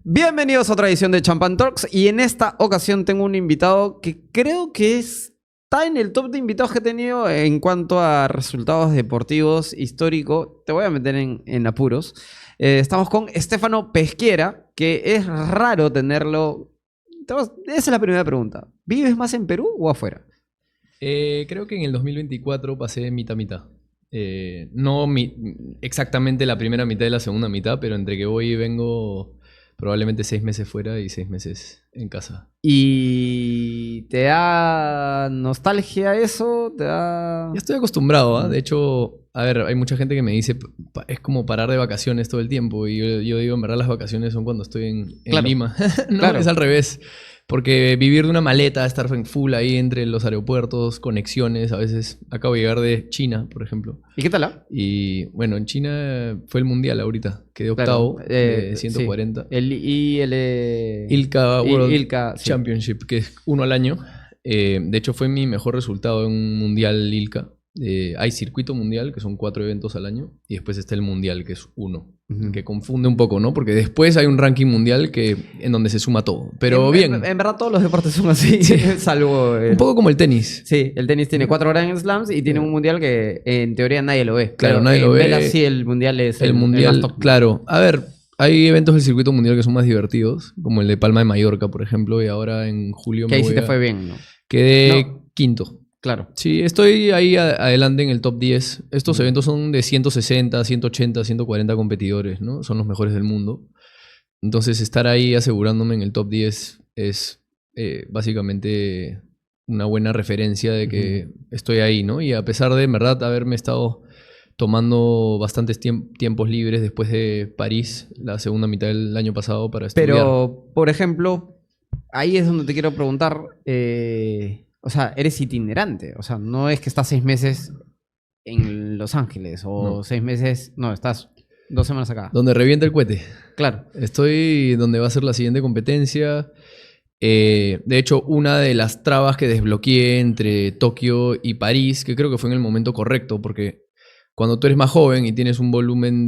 Bienvenidos a otra edición de Champagne Talks y en esta ocasión tengo un invitado que creo que está en el top de invitados que he tenido en cuanto a resultados deportivos histórico. Te voy a meter en apuros. Estamos con Stefano Pesquera, que es raro tenerlo. Esa es la primera pregunta. ¿Vives más en Perú o afuera? Creo que en el 2024 pasé mitad-mitad. No exactamente la primera mitad y la segunda mitad, pero entre que voy y vengo probablemente 6 meses fuera y 6 meses en casa. ¿Y te da nostalgia eso? ¿Te da...? Ya estoy acostumbrado, ¿eh? De hecho, a ver, hay mucha gente que me dice es como parar de vacaciones todo el tiempo y yo digo, en verdad las vacaciones son cuando estoy en Claro. Lima. No, Claro. es al revés. Porque vivir de una maleta, estar en full ahí entre los aeropuertos, conexiones, a veces acabo de llegar de China, por ejemplo. ¿Y qué tal? Ah? Y bueno, en China fue el mundial ahorita, quedé Claro, octavo de 140. Sí. El ILCA World ILCA, sí. Championship, que es uno al año. De hecho, fue mi mejor resultado en un mundial ILCA. Hay circuito mundial, que son 4 eventos al año, y después está el mundial, que es uno. Que confunde un poco, ¿no? Porque después hay un ranking mundial en donde se suma todo. Pero bien. En verdad todos los deportes son así, Sí. salvo... Un poco como el tenis. Sí, el tenis tiene 4 Grand Slams y tiene un mundial que en teoría nadie lo ve. Claro, Pero nadie lo ve. Vela sí, el mundial es El el mundial, más top. claro. A ver, hay eventos del circuito mundial que son más divertidos, como el de Palma de Mallorca, por ejemplo, y ahora en julio Que ahí sí te fue bien, ¿no? Quedé No. quinto. Claro. Sí, estoy ahí adelante en el top 10. Estos eventos son de 160, 180, 140 competidores, ¿no? Son los mejores del mundo. Entonces, estar ahí asegurándome en el top 10 es básicamente una buena referencia de que estoy ahí, ¿no? Y a pesar de, en verdad, haberme estado tomando bastantes tiempos libres después de París, la segunda mitad del año pasado, para estudiar. Pero, por ejemplo, ahí es donde te quiero preguntar... O sea, eres itinerante. O sea, no es que estás 6 meses en Los Ángeles o No. 6 meses... No, estás 2 semanas acá. Donde revienta el cohete. Claro. Estoy donde va a ser la siguiente competencia. De hecho, una de las trabas que desbloqueé entre Tokio y París, que creo que fue en el momento correcto, porque cuando tú eres más joven y tienes un volumen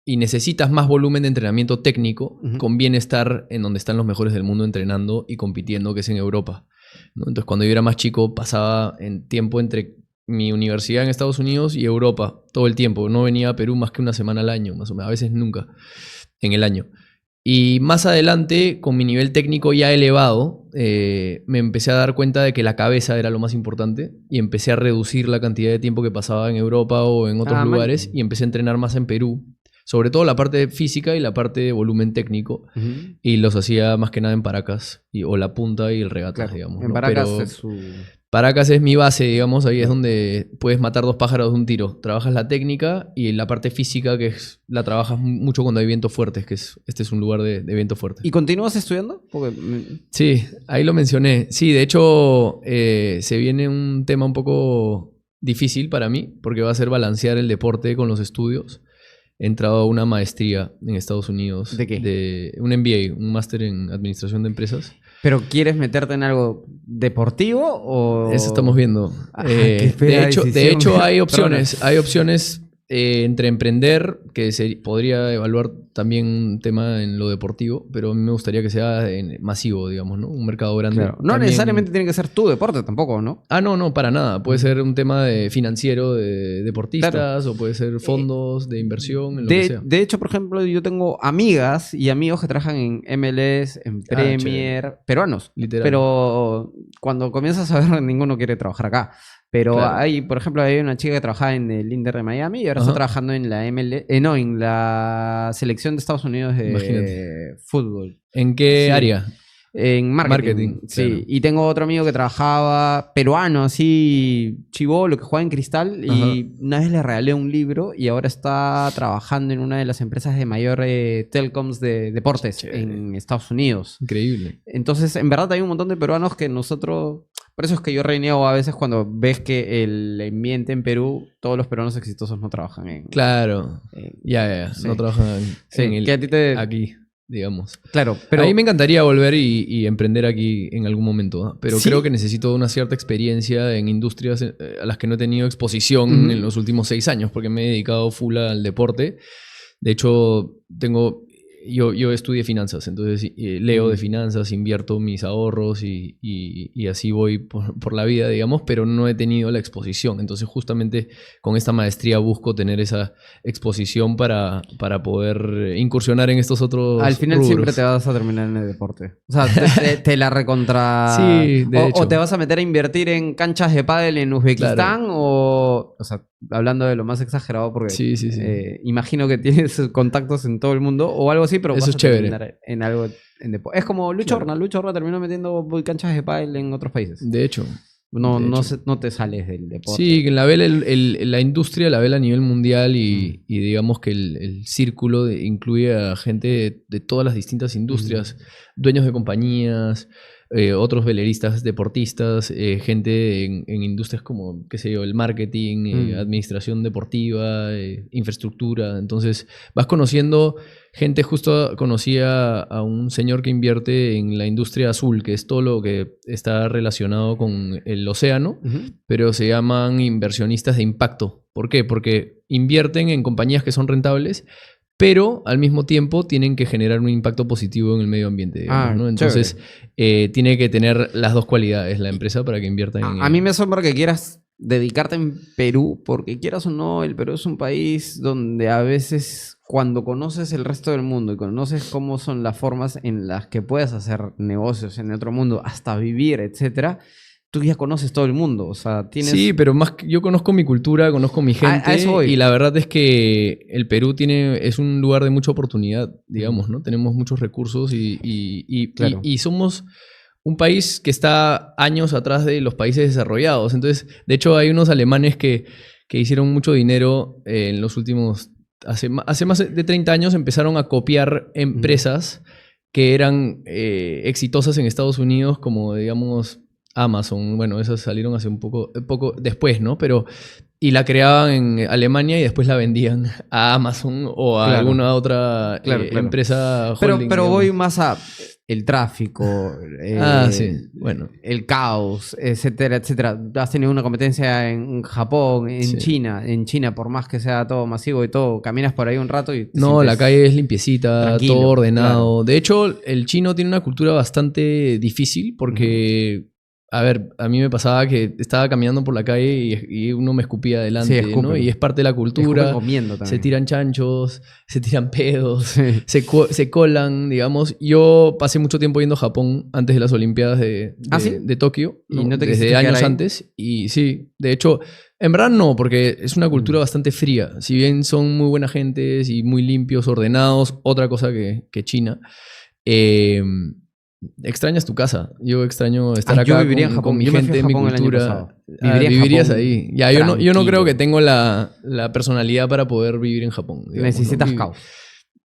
y necesitas más volumen de entrenamiento técnico, conviene estar en donde están los mejores del mundo entrenando y compitiendo, que es en Europa, ¿no? Entonces, cuando yo era más chico, pasaba en tiempo entre mi universidad en Estados Unidos y Europa, todo el tiempo. No venía a Perú más que una semana al año, más o menos, a veces nunca en el año. Y más adelante, con mi nivel técnico ya elevado, me empecé a dar cuenta de que la cabeza era lo más importante y empecé a reducir la cantidad de tiempo que pasaba en Europa o en otros lugares y empecé a entrenar más en Perú. Sobre todo la parte física y la parte de volumen técnico. Y los hacía más que nada en Paracas, o la punta y el regatas, claro, digamos. En ¿no? Paracas Pero es su... Paracas es mi base, digamos. Ahí es donde puedes matar 2 pájaros de un tiro. Trabajas la técnica y la parte física, la trabajas mucho cuando hay vientos fuertes, este es un lugar de viento fuerte. ¿Y continúas estudiando? Porque... Sí, ahí lo mencioné. Sí, de hecho, se viene un tema un poco difícil para mí, porque va a ser balancear el deporte con los estudios. He entrado a una maestría en Estados Unidos. ¿De qué? Un MBA, un máster en administración de empresas. ¿Pero quieres meterte en algo deportivo o...? Eso estamos viendo. De hecho, hay opciones. Hay opciones entre emprender, que se podría evaluar también un tema en lo deportivo, pero a mí me gustaría que sea masivo, digamos, ¿no? Un mercado grande. Claro. No también... necesariamente tiene que ser tu deporte tampoco, ¿no? No, para nada. Puede ser un tema financiero de deportistas, claro, o puede ser fondos de inversión, en lo que sea. De hecho, por ejemplo, yo tengo amigas y amigos que trabajan en MLS, en Premier, peruanos. Literal. Pero cuando comienzas a ver, ninguno quiere trabajar acá. Pero claro, hay, por ejemplo, hay una chica que trabajaba en el Inter de Miami y ahora está trabajando en la en la selección de Estados Unidos de fútbol. ¿En qué área? En marketing. Sí, claro. Y tengo otro amigo que trabajaba, peruano, así, chibolo, que juega en Cristal. Y una vez le regalé un libro y ahora está trabajando en una de las empresas de mayor telecoms de deportes en Estados Unidos. Increíble. Entonces, en verdad hay un montón de peruanos que nosotros... Por eso es que yo reniego a veces cuando ves que el ambiente en Perú, todos los peruanos exitosos no trabajan en... Claro. Ya. Sí. No trabajan aquí, digamos. Claro, pero... A mí me encantaría volver y emprender aquí en algún momento, ¿no? Pero creo que necesito una cierta experiencia en industrias a las que no he tenido exposición en los últimos 6 años, porque me he dedicado full al deporte. De hecho, tengo yo estudié finanzas, entonces leo de finanzas, invierto mis ahorros y así voy por la vida, digamos, pero no he tenido la exposición. Entonces justamente con esta maestría busco tener esa exposición para poder incursionar en estos otros Al final rubros. siempre te vas a terminar en el deporte. O sea, te la recontra... Sí, de hecho. O te vas a meter a invertir en canchas de pádel en Uzbekistán, Claro. o sea, hablando de lo más exagerado, porque Sí. imagino que tienes contactos en todo el mundo o algo así, pero Eso vas es a chévere. terminar en algo en deporte. Es como Lucho Claro. Horna. Lucho Horna terminó metiendo canchas de pádel en otros países. De hecho. No, de no, hecho. no te sales del deporte. Sí, la vela, la industria la vela a nivel mundial y digamos que el círculo incluye a gente de todas las distintas industrias, dueños de compañías, otros veleristas deportistas, gente en industrias como, qué sé yo, el marketing, administración deportiva, infraestructura. Entonces vas conociendo gente. Justo conocí a un señor que invierte en la industria azul, que es todo lo que está relacionado con el océano, pero se llaman inversionistas de impacto. ¿Por qué? Porque invierten en compañías que son rentables, pero al mismo tiempo tienen que generar un impacto positivo en el medio ambiente, digamos, ¿no? Entonces, tiene que tener las dos cualidades la empresa para que invierta en... A mí me asombra que quieras dedicarte en Perú, porque quieras o no, el Perú es un país donde a veces cuando conoces el resto del mundo y conoces cómo son las formas en las que puedes hacer negocios en otro mundo, hasta vivir, etcétera, tú ya conoces todo el mundo. O sea, tienes... Sí, pero más yo conozco mi cultura, conozco mi gente, a eso voy. y la verdad es que el Perú es un lugar de mucha oportunidad, digamos, ¿no? Tenemos muchos recursos Claro. y somos un país que está años atrás de los países desarrollados. Entonces, de hecho, hay unos alemanes que hicieron mucho dinero en los últimos... Hace más de 30 años empezaron a copiar empresas que eran exitosas en Estados Unidos, como, digamos, Amazon. Bueno, esas salieron hace un poco después, ¿no? Y la creaban en Alemania y después la vendían a Amazon o a alguna otra empresa holding. Pero voy más a el tráfico, sí, bueno. el caos, etcétera, etcétera. Has tenido una competencia en Japón, en China. En China, por más que sea todo masivo y todo, caminas por ahí un rato y... No, la calle es limpiecita, tranquilo, todo ordenado. Claro. De hecho, el chino tiene una cultura bastante difícil porque... A ver, a mí me pasaba que estaba caminando por la calle y uno me escupía adelante, ¿no? Y es parte de la cultura. Se tiran chanchos, se tiran pedos, se colan, digamos. Yo pasé mucho tiempo yendo a Japón antes de las Olimpiadas de Tokio, ¿no? ¿Y no te desde años antes. Y sí, de hecho, en verdad no, porque es una cultura bastante fría. Si bien son muy buena gente y muy limpios, ordenados, otra cosa que China. Extrañas tu casa. Yo extraño estar acá con mi gente, mi cultura. Vivirías ahí. Ya, yo no creo que tengo la personalidad para poder vivir en Japón. Digamos, necesitas caos.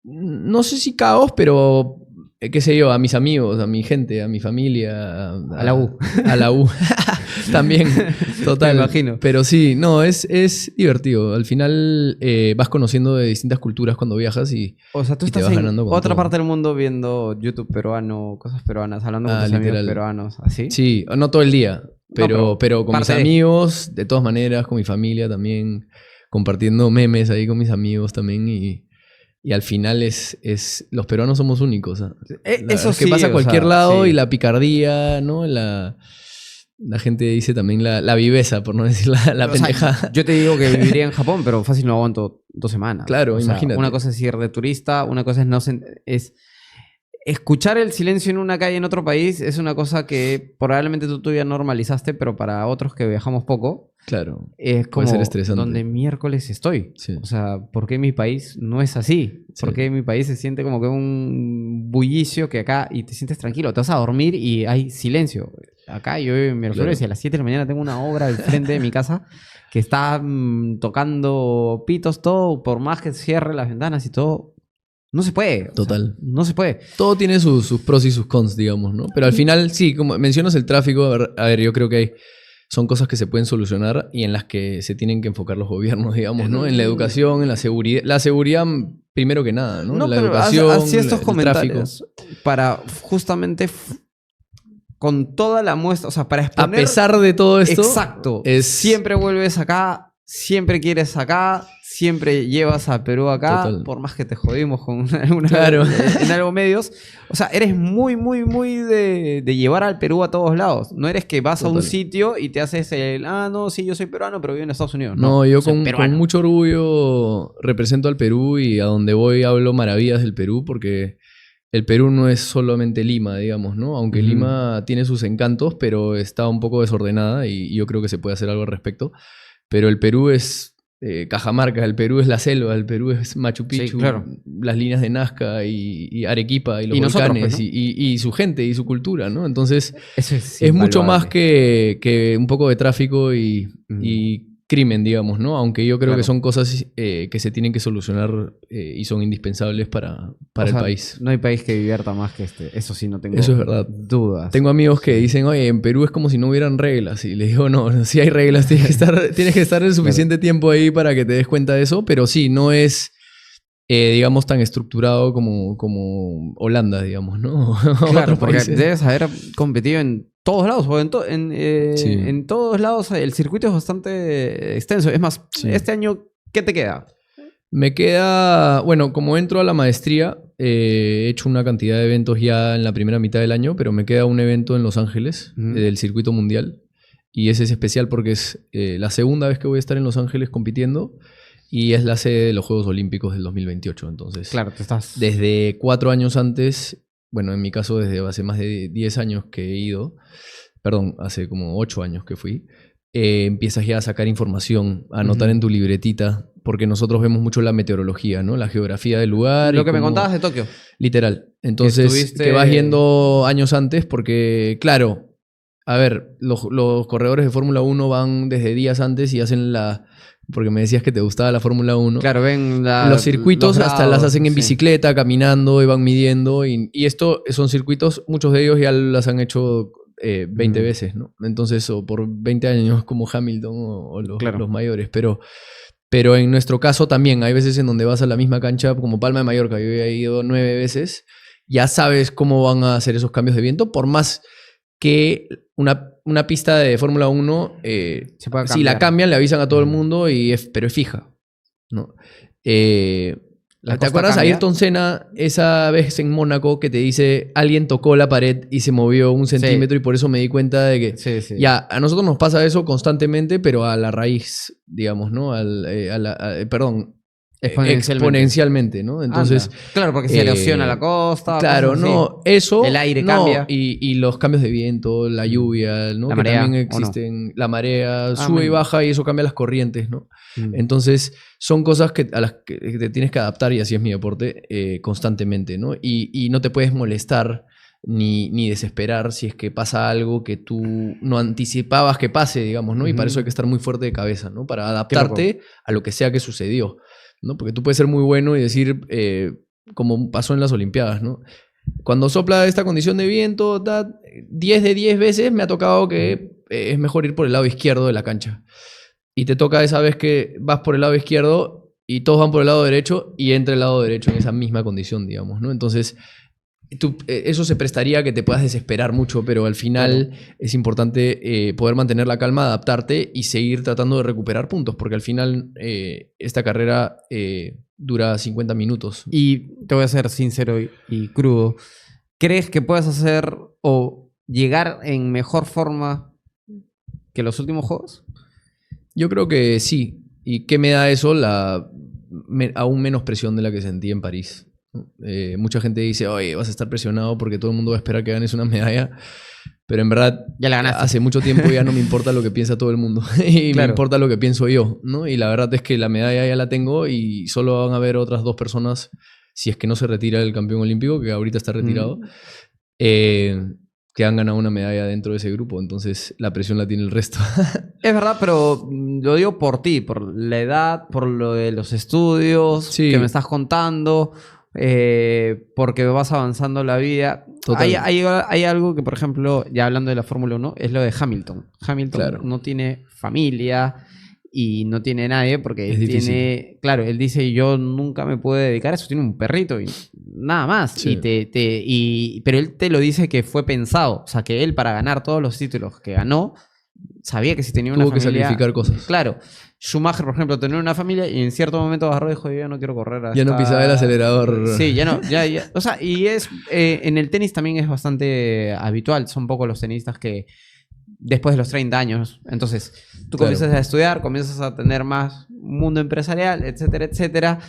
No sé si caos, pero qué sé yo, a mis amigos, a mi gente, a mi familia. A la U. A la U. También, total. Me imagino. Pero sí, no, es divertido. Al final vas conociendo de distintas culturas cuando viajas y o sea, tú estás te vas en ganando con otra todo. parte del mundo viendo YouTube peruano, cosas peruanas, hablando con tus amigos peruanos, ¿así? Sí, no todo el día, pero con mis amigos, de todas maneras, con mi familia también, compartiendo memes ahí con mis amigos también y al final los peruanos somos únicos. Eso sí. Que pasa a cualquier lado y la picardía, ¿no? La gente dice también la viveza, por no decir la pendejada. Sea, yo te digo que viviría en Japón, pero fácil no aguanto 2 semanas. Claro, o sea, imagínate. Una cosa es ir de turista, una cosa es escuchar el silencio en una calle en otro país es una cosa que probablemente tú ya normalizaste, pero para otros que viajamos poco, claro, es como puede ser estresante. Donde miércoles estoy. Sí. O sea, ¿por qué mi país no es así? ¿Por qué mi país se siente como que un bullicio que acá y te sientes tranquilo? Te vas a dormir y hay silencio. Acá yo vivo en Miraflores y a las 7 de la mañana tengo una obra al frente de mi casa que está tocando pitos todo, por más que cierre las ventanas y todo. No se puede. Total. O sea, no se puede. Todo tiene sus pros y sus cons, digamos, ¿no? Pero al final, sí, como mencionas el tráfico, a ver, yo creo que son cosas que se pueden solucionar y en las que se tienen que enfocar los gobiernos, digamos, ¿no? En la educación, en la seguridad. La seguridad, primero que nada, ¿no? La educación, así estos comentarios tráfico. Para justamente con toda la muestra, o sea, para exponer... A pesar de todo esto... Exacto. Siempre vuelves acá, siempre quieres acá, siempre llevas a Perú acá, Total. por más que te jodimos con Claro. en algo medios. O sea, eres muy, muy, muy de llevar al Perú a todos lados. No eres que vas a un Total. sitio y te haces no, sí, yo soy peruano, pero vivo en Estados Unidos. No, yo soy con peruano. mucho orgullo represento al Perú y a donde voy hablo maravillas del Perú porque el Perú no es solamente Lima, digamos, ¿no? Aunque Ujú. Lima tiene sus encantos, pero está un poco desordenada y yo creo que se puede hacer algo al respecto. Pero el Perú es Cajamarca, el Perú es la selva, el Perú es Machu Sí, Picchu, claro. las líneas de Nazca y Arequipa y los Y nosotros, volcanes pues, ¿no? y su gente y su cultura, ¿no? Entonces Eso es es mucho más invaluable. que un poco de tráfico Mm. y crimen, digamos, ¿no? Aunque yo creo Claro. que son cosas que se tienen que solucionar y son indispensables para O el sea, país. no hay país que divierta más que este. Eso sí, no tengo Eso es verdad. dudas. Tengo amigos que dicen, oye, en Perú es como si no hubieran reglas. Y les digo, no, sí hay reglas, tienes que estar el suficiente tiempo ahí para que te des cuenta de eso, pero sí, no es, digamos, tan estructurado como Holanda, digamos, ¿no? Claro, Otros porque países. debes haber competido en todos lados, porque Sí. en todos lados el circuito es bastante extenso. Es más, Sí. este año, ¿qué te queda? Me queda, bueno, como entro a la maestría, he hecho una cantidad de eventos ya en la primera mitad del año, pero me queda un evento en Los Ángeles Ujú. del circuito mundial. Y ese es especial porque es la segunda vez que voy a estar en Los Ángeles compitiendo y es la sede de los Juegos Olímpicos del 2028. Entonces, Claro, te estás... desde 4 años antes, bueno, en mi caso desde hace más de 10 años que he ido, perdón, hace como 8 años que fui, empiezas ya a sacar información, a anotar Ujú. en tu libretita, porque nosotros vemos mucho la meteorología, ¿no? La geografía del lugar. Lo y que me cómo- contabas de Tokio. Literal. Entonces, estuviste- que vas yendo años antes, porque, claro, a ver, los corredores de Fórmula 1 van desde días antes y hacen porque me decías que te gustaba la Fórmula 1. Claro, ven Los circuitos los hasta las grados, hacen en sí. bicicleta, caminando y van midiendo. Y esto son circuitos, muchos de ellos ya las han hecho 20 Mm. veces, ¿no? Entonces, o por 20 años como Hamilton o Claro. los mayores. Pero en nuestro caso también hay veces en donde vas a la misma cancha, como Palma de Mallorca, yo he ido 9 veces, ya sabes cómo van a hacer esos cambios de viento, por más que una pista de Fórmula 1, Se puede si la cambiar. cambian, le avisan a todo el Mm. mundo, pero es fija, ¿no? La ¿Te costa acuerdas a cambia. Ayrton Senna esa vez en Mónaco que te dice alguien tocó la pared y se movió 1 centímetro y por eso me di cuenta de que Sí, sí. ya a nosotros nos pasa eso constantemente, pero a la raíz, digamos, ¿no? Perdón, exponencialmente, ¿no? Entonces, Anda. Claro, porque se erosiona la costa. claro, cosas así. no, eso. El aire no, cambia. Y los cambios de viento, la lluvia, ¿no? La Que marea, también ¿o no? existen. La marea sube y man. baja y eso cambia las corrientes, ¿no? Mm. Entonces, son cosas a las que te tienes que adaptar, y así es mi deporte, constantemente, ¿no? Y no te puedes molestar ni desesperar si es que pasa algo que tú no anticipabas que pase, digamos, ¿no? Y para eso hay que estar muy fuerte de cabeza, ¿no? Para adaptarte a lo que sea que sucedió, ¿no? Porque tú puedes ser muy bueno y decir, como pasó en las Olimpiadas, ¿no? Cuando sopla esta condición de viento, 10 de 10 veces me ha tocado que es mejor ir por el lado izquierdo de la cancha. Y te toca esa vez que vas por el lado izquierdo y todos van por el lado derecho y entra el lado derecho en esa misma condición, digamos, ¿no? Entonces, eso se prestaría a que te puedas desesperar mucho, pero al final es importante poder mantener la calma, adaptarte y seguir tratando de recuperar puntos, porque al final esta carrera dura 50 minutos. Y te voy a ser sincero y crudo. ¿Crees que puedes hacer o llegar en mejor forma que los últimos juegos? Yo creo que sí. ¿Y qué me da eso? Aún menos presión de la que sentí en París. Mucha gente dice, oye, vas a estar presionado porque todo el mundo va a esperar que ganes una medalla. Pero en verdad, Ya la ganaste. hace mucho tiempo ya no me importa lo que piensa todo el mundo. Y Claro. me importa lo que pienso yo, ¿no? Y la verdad es que la medalla ya la tengo y solo van a haber otras 2 personas, si es que no se retira el campeón olímpico, que ahorita está retirado, que han ganado una medalla dentro de ese grupo. Entonces, la presión la tiene el resto. Es verdad, pero lo digo por ti, por la edad, por lo de los estudios Sí. que me estás contando, porque vas avanzando la vida. Total. Hay algo que, por ejemplo, ya hablando de la Fórmula 1, es lo de Hamilton. Hamilton Claro. no tiene familia y no tiene nadie porque Es difícil. claro, él dice, yo nunca me puedo dedicar a eso, tiene un perrito y nada más. Sí. Pero él te lo dice que fue pensado, o sea, que él para ganar todos los títulos que ganó, sabía que si tenía una Tuvo que familia... sacrificar cosas. Claro. Schumacher, por ejemplo, tenía una familia y en cierto momento agarró y dijo, yo ya no quiero correr hasta... Ya no pisaba el acelerador. Sí, ya no, ya. O sea, y es... en el tenis también es bastante habitual. Son pocos los tenistas que después de los 30 años. Entonces, tú Claro. comienzas a estudiar, comienzas a tener más mundo empresarial, etcétera, etcétera.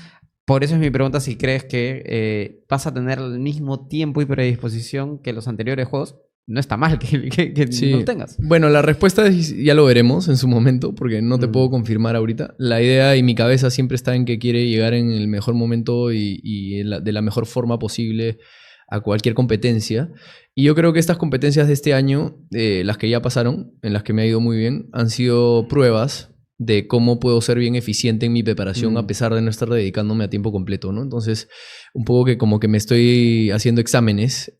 Por eso es mi pregunta si crees que vas a tener el mismo tiempo y predisposición que los anteriores juegos. No está mal que Sí. no lo tengas. Bueno, la respuesta es, ya lo veremos en su momento, porque no te puedo confirmar ahorita. La idea y mi cabeza siempre está en que quiere llegar en el mejor momento y de la mejor forma posible a cualquier competencia. Y yo creo que estas competencias de este año, las que ya pasaron, en las que me ha ido muy bien, han sido pruebas de cómo puedo ser bien eficiente en mi preparación a pesar de no estar dedicándome a tiempo completo, ¿no? Entonces, un poco que como que me estoy haciendo exámenes.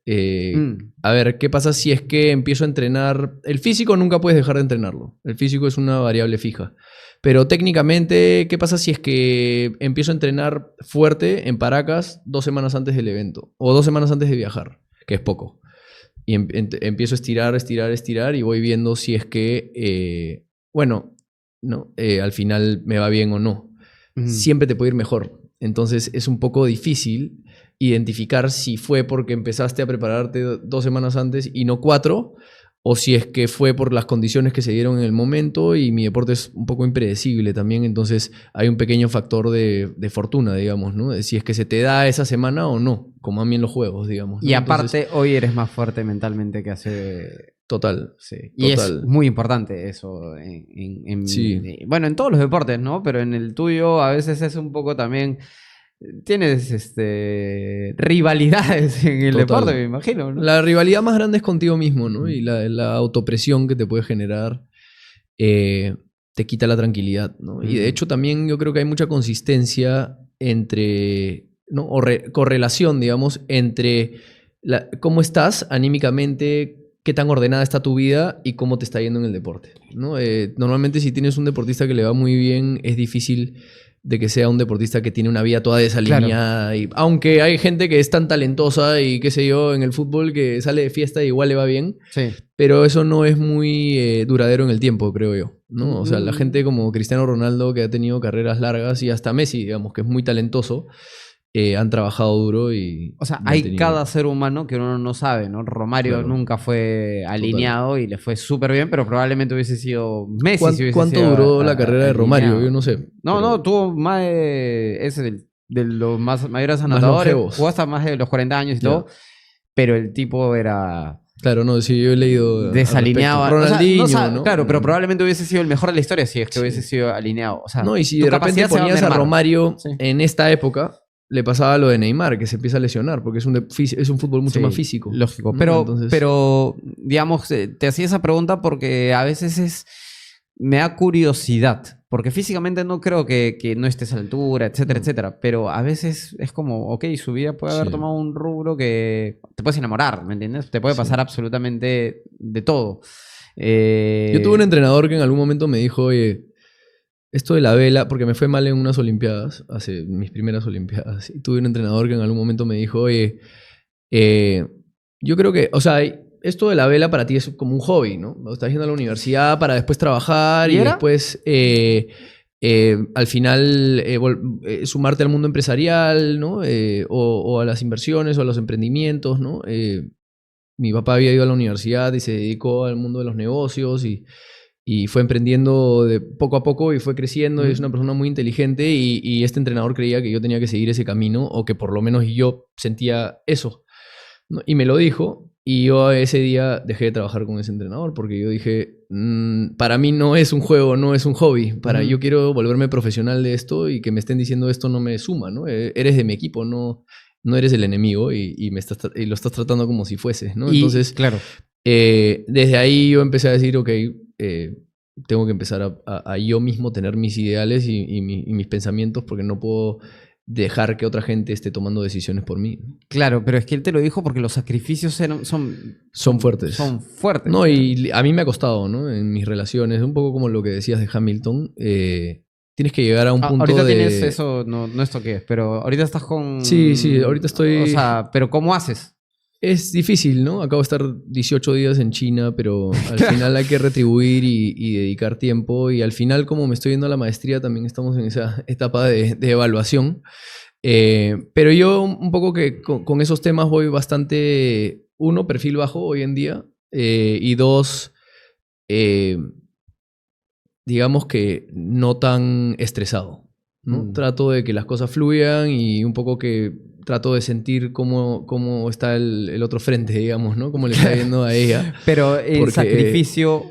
A ver, ¿qué pasa si es que empiezo a entrenar? El físico nunca puedes dejar de entrenarlo. El físico es una variable fija. Pero técnicamente, ¿qué pasa si es que empiezo a entrenar fuerte en Paracas 2 semanas antes del evento? O 2 semanas antes de viajar, que es poco. Y empiezo a estirar y voy viendo si es que, bueno, ¿no? Al final me va bien o no. Siempre te puede ir mejor. Entonces es un poco difícil identificar si fue porque empezaste a prepararte 2 semanas antes y no 4, o si es que fue por las condiciones que se dieron en el momento, y mi deporte es un poco impredecible también, entonces hay un pequeño factor de fortuna, digamos, ¿no? De si es que se te da esa semana o no, como a mí en los juegos, digamos, ¿no? Y aparte, Entonces, hoy eres más fuerte mentalmente que hace... total. Sí. Y Total. es muy importante eso. Sí. Bueno, en todos los deportes, ¿no? Pero en el tuyo a veces es un poco también... Tienes rivalidades en el Total. deporte, me imagino, ¿no? La rivalidad más grande es contigo mismo, ¿no? Y la autopresión que te puede generar te quita la tranquilidad, ¿no? Y de hecho también yo creo que hay mucha consistencia entre, ¿no? O correlación, digamos, entre cómo estás anímicamente, qué tan ordenada está tu vida y cómo te está yendo en el deporte, ¿no? Normalmente si tienes un deportista que le va muy bien, es difícil de que sea un deportista que tiene una vida toda desalineada. Claro. Aunque hay gente que es tan talentosa y qué sé yo, en el fútbol, que sale de fiesta y igual le va bien. Sí. Pero eso no es muy duradero en el tiempo, creo yo, ¿no? O sea, la gente como Cristiano Ronaldo, que ha tenido carreras largas, y hasta Messi, digamos, que es muy talentoso, han trabajado duro y... O sea, hay cada ser humano que uno no sabe, ¿no? Romario nunca fue alineado y le fue súper bien, pero probablemente hubiese sido Messi si hubiese ¿Cuánto sido duró la carrera de Romario? Yo no sé. No, tuvo más de... Ese de los mayores anotadores. Jugó hasta más de los 40 años y todo. Pero el tipo era... Claro, no, sí, yo he leído... Desalineado. Ronaldinho, o sea, ¿no? Claro, pero probablemente hubiese sido el mejor de la historia si es que hubiese sido alineado. O sea, no, y si de repente ponías a Romario en esta época, le pasaba lo de Neymar, que se empieza a lesionar, porque es un fútbol mucho más físico. Lógico. ¿no? Pero, digamos, te hacía esa pregunta porque a veces me da curiosidad. Porque físicamente no creo que no estés a la altura, etcétera, etcétera. Pero a veces es como, ok, su vida puede haber tomado un rubro que te puedes enamorar, ¿me entiendes? Te puede pasar absolutamente de todo. Yo tuve un entrenador que en algún momento me dijo, oye, esto de la vela, porque me fue mal en unas olimpiadas, hace mis primeras olimpiadas, y tuve un entrenador que en algún momento me dijo, oye, yo creo que, o sea, esto de la vela para ti es como un hobby, ¿no? Estás yendo a la universidad para después trabajar y después al final sumarte al mundo empresarial, ¿no? O a las inversiones o a los emprendimientos, ¿no? Mi papá había ido a la universidad y se dedicó al mundo de los negocios y fue emprendiendo de poco a poco y fue creciendo y es una persona muy inteligente y este entrenador creía que yo tenía que seguir ese camino o que por lo menos yo sentía eso, ¿no? Y me lo dijo y yo ese día dejé de trabajar con ese entrenador porque yo dije, para mí no es un juego, no es un hobby, yo quiero volverme profesional de esto y que me estén diciendo esto no me suma, ¿no? Eres de mi equipo, no eres el enemigo y lo estás tratando como si fuese, ¿no? Entonces, claro. Desde ahí yo empecé a decir, ok, tengo que empezar a yo mismo tener mis ideales y mis pensamientos porque no puedo dejar que otra gente esté tomando decisiones por mí. Claro, pero es que él te lo dijo porque los sacrificios son fuertes. Son fuertes. No, y a mí me ha costado, ¿no? En mis relaciones, un poco como lo que decías de Hamilton, tienes que llegar a un punto ahorita tienes eso, no esto que es, pero ahorita estás con... Sí, ahorita estoy... O sea, pero ¿cómo haces? Es difícil, ¿no? Acabo de estar 18 días en China, pero al final hay que retribuir y dedicar tiempo. Y al final, como me estoy yendo a la maestría, también estamos en esa etapa de evaluación. Pero yo un poco que con esos temas voy bastante, uno, perfil bajo hoy en día, y dos, digamos que no tan estresado, ¿no? Trato de que las cosas fluyan y un poco que trato de sentir cómo está el otro frente, digamos, ¿no? Cómo le está yendo a ella. Pero el Porque, sacrificio...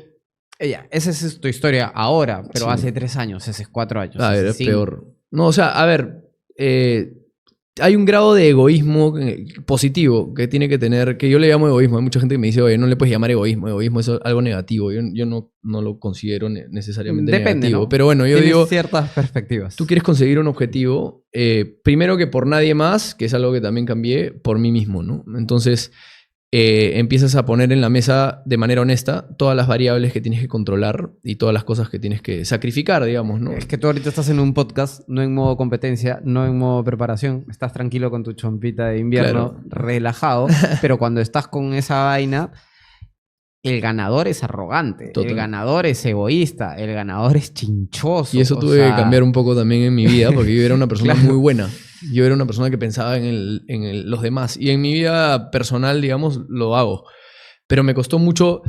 esa es tu historia ahora, pero Sí. hace 3 años, hace 4 años. A ver, hace es 5. peor. No, o sea, a ver, hay un grado de egoísmo positivo que tiene que tener, que yo le llamo egoísmo. Hay mucha gente que me dice, oye, no le puedes llamar egoísmo. Egoísmo es algo negativo. Yo no lo considero necesariamente Depende, negativo. ¿no? Pero bueno, yo Tienes digo, ciertas perspectivas. tú quieres conseguir un objetivo, primero que por nadie más, que es algo que también cambié, por mí mismo, ¿no? Entonces, empiezas a poner en la mesa de manera honesta todas las variables que tienes que controlar y todas las cosas que tienes que sacrificar, digamos, ¿no? Es que tú ahorita estás en un podcast, no en modo competencia, no en modo preparación. Estás tranquilo con tu chompita de invierno, relajado. Pero cuando estás con esa vaina, el ganador es arrogante. Total. El ganador es egoísta. El ganador es chinchoso. Y eso o tuve sea, que cambiar un poco también en mi vida, porque yo era una persona Claro. muy buena. Yo era una persona que pensaba en los demás. Y en mi vida personal, digamos, lo hago. Pero me costó mucho,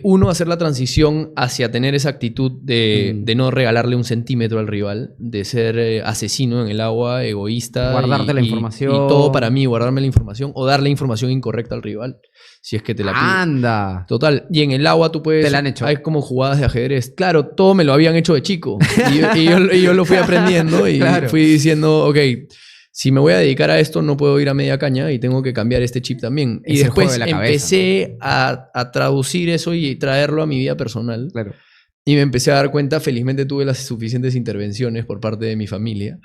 uno, hacer la transición hacia tener esa actitud de no regalarle un centímetro al rival, de ser asesino en el agua, egoísta. Guardarte la información. Y todo para mí, guardarme la información o darle información incorrecta al rival, si es que te la pide. ¡Anda! Total. Y en el agua tú puedes... Te la han hecho. Hay como jugadas de ajedrez. Claro, todo me lo habían hecho de chico. Y yo lo fui aprendiendo y Claro. fui diciendo, ok, si me voy a dedicar a esto, no puedo ir a media caña y tengo que cambiar este chip también. Es Y el juego después de la cabeza, empecé a traducir eso y traerlo a mi vida personal. Claro. Y me empecé a dar cuenta, felizmente tuve las suficientes intervenciones por parte de mi familia,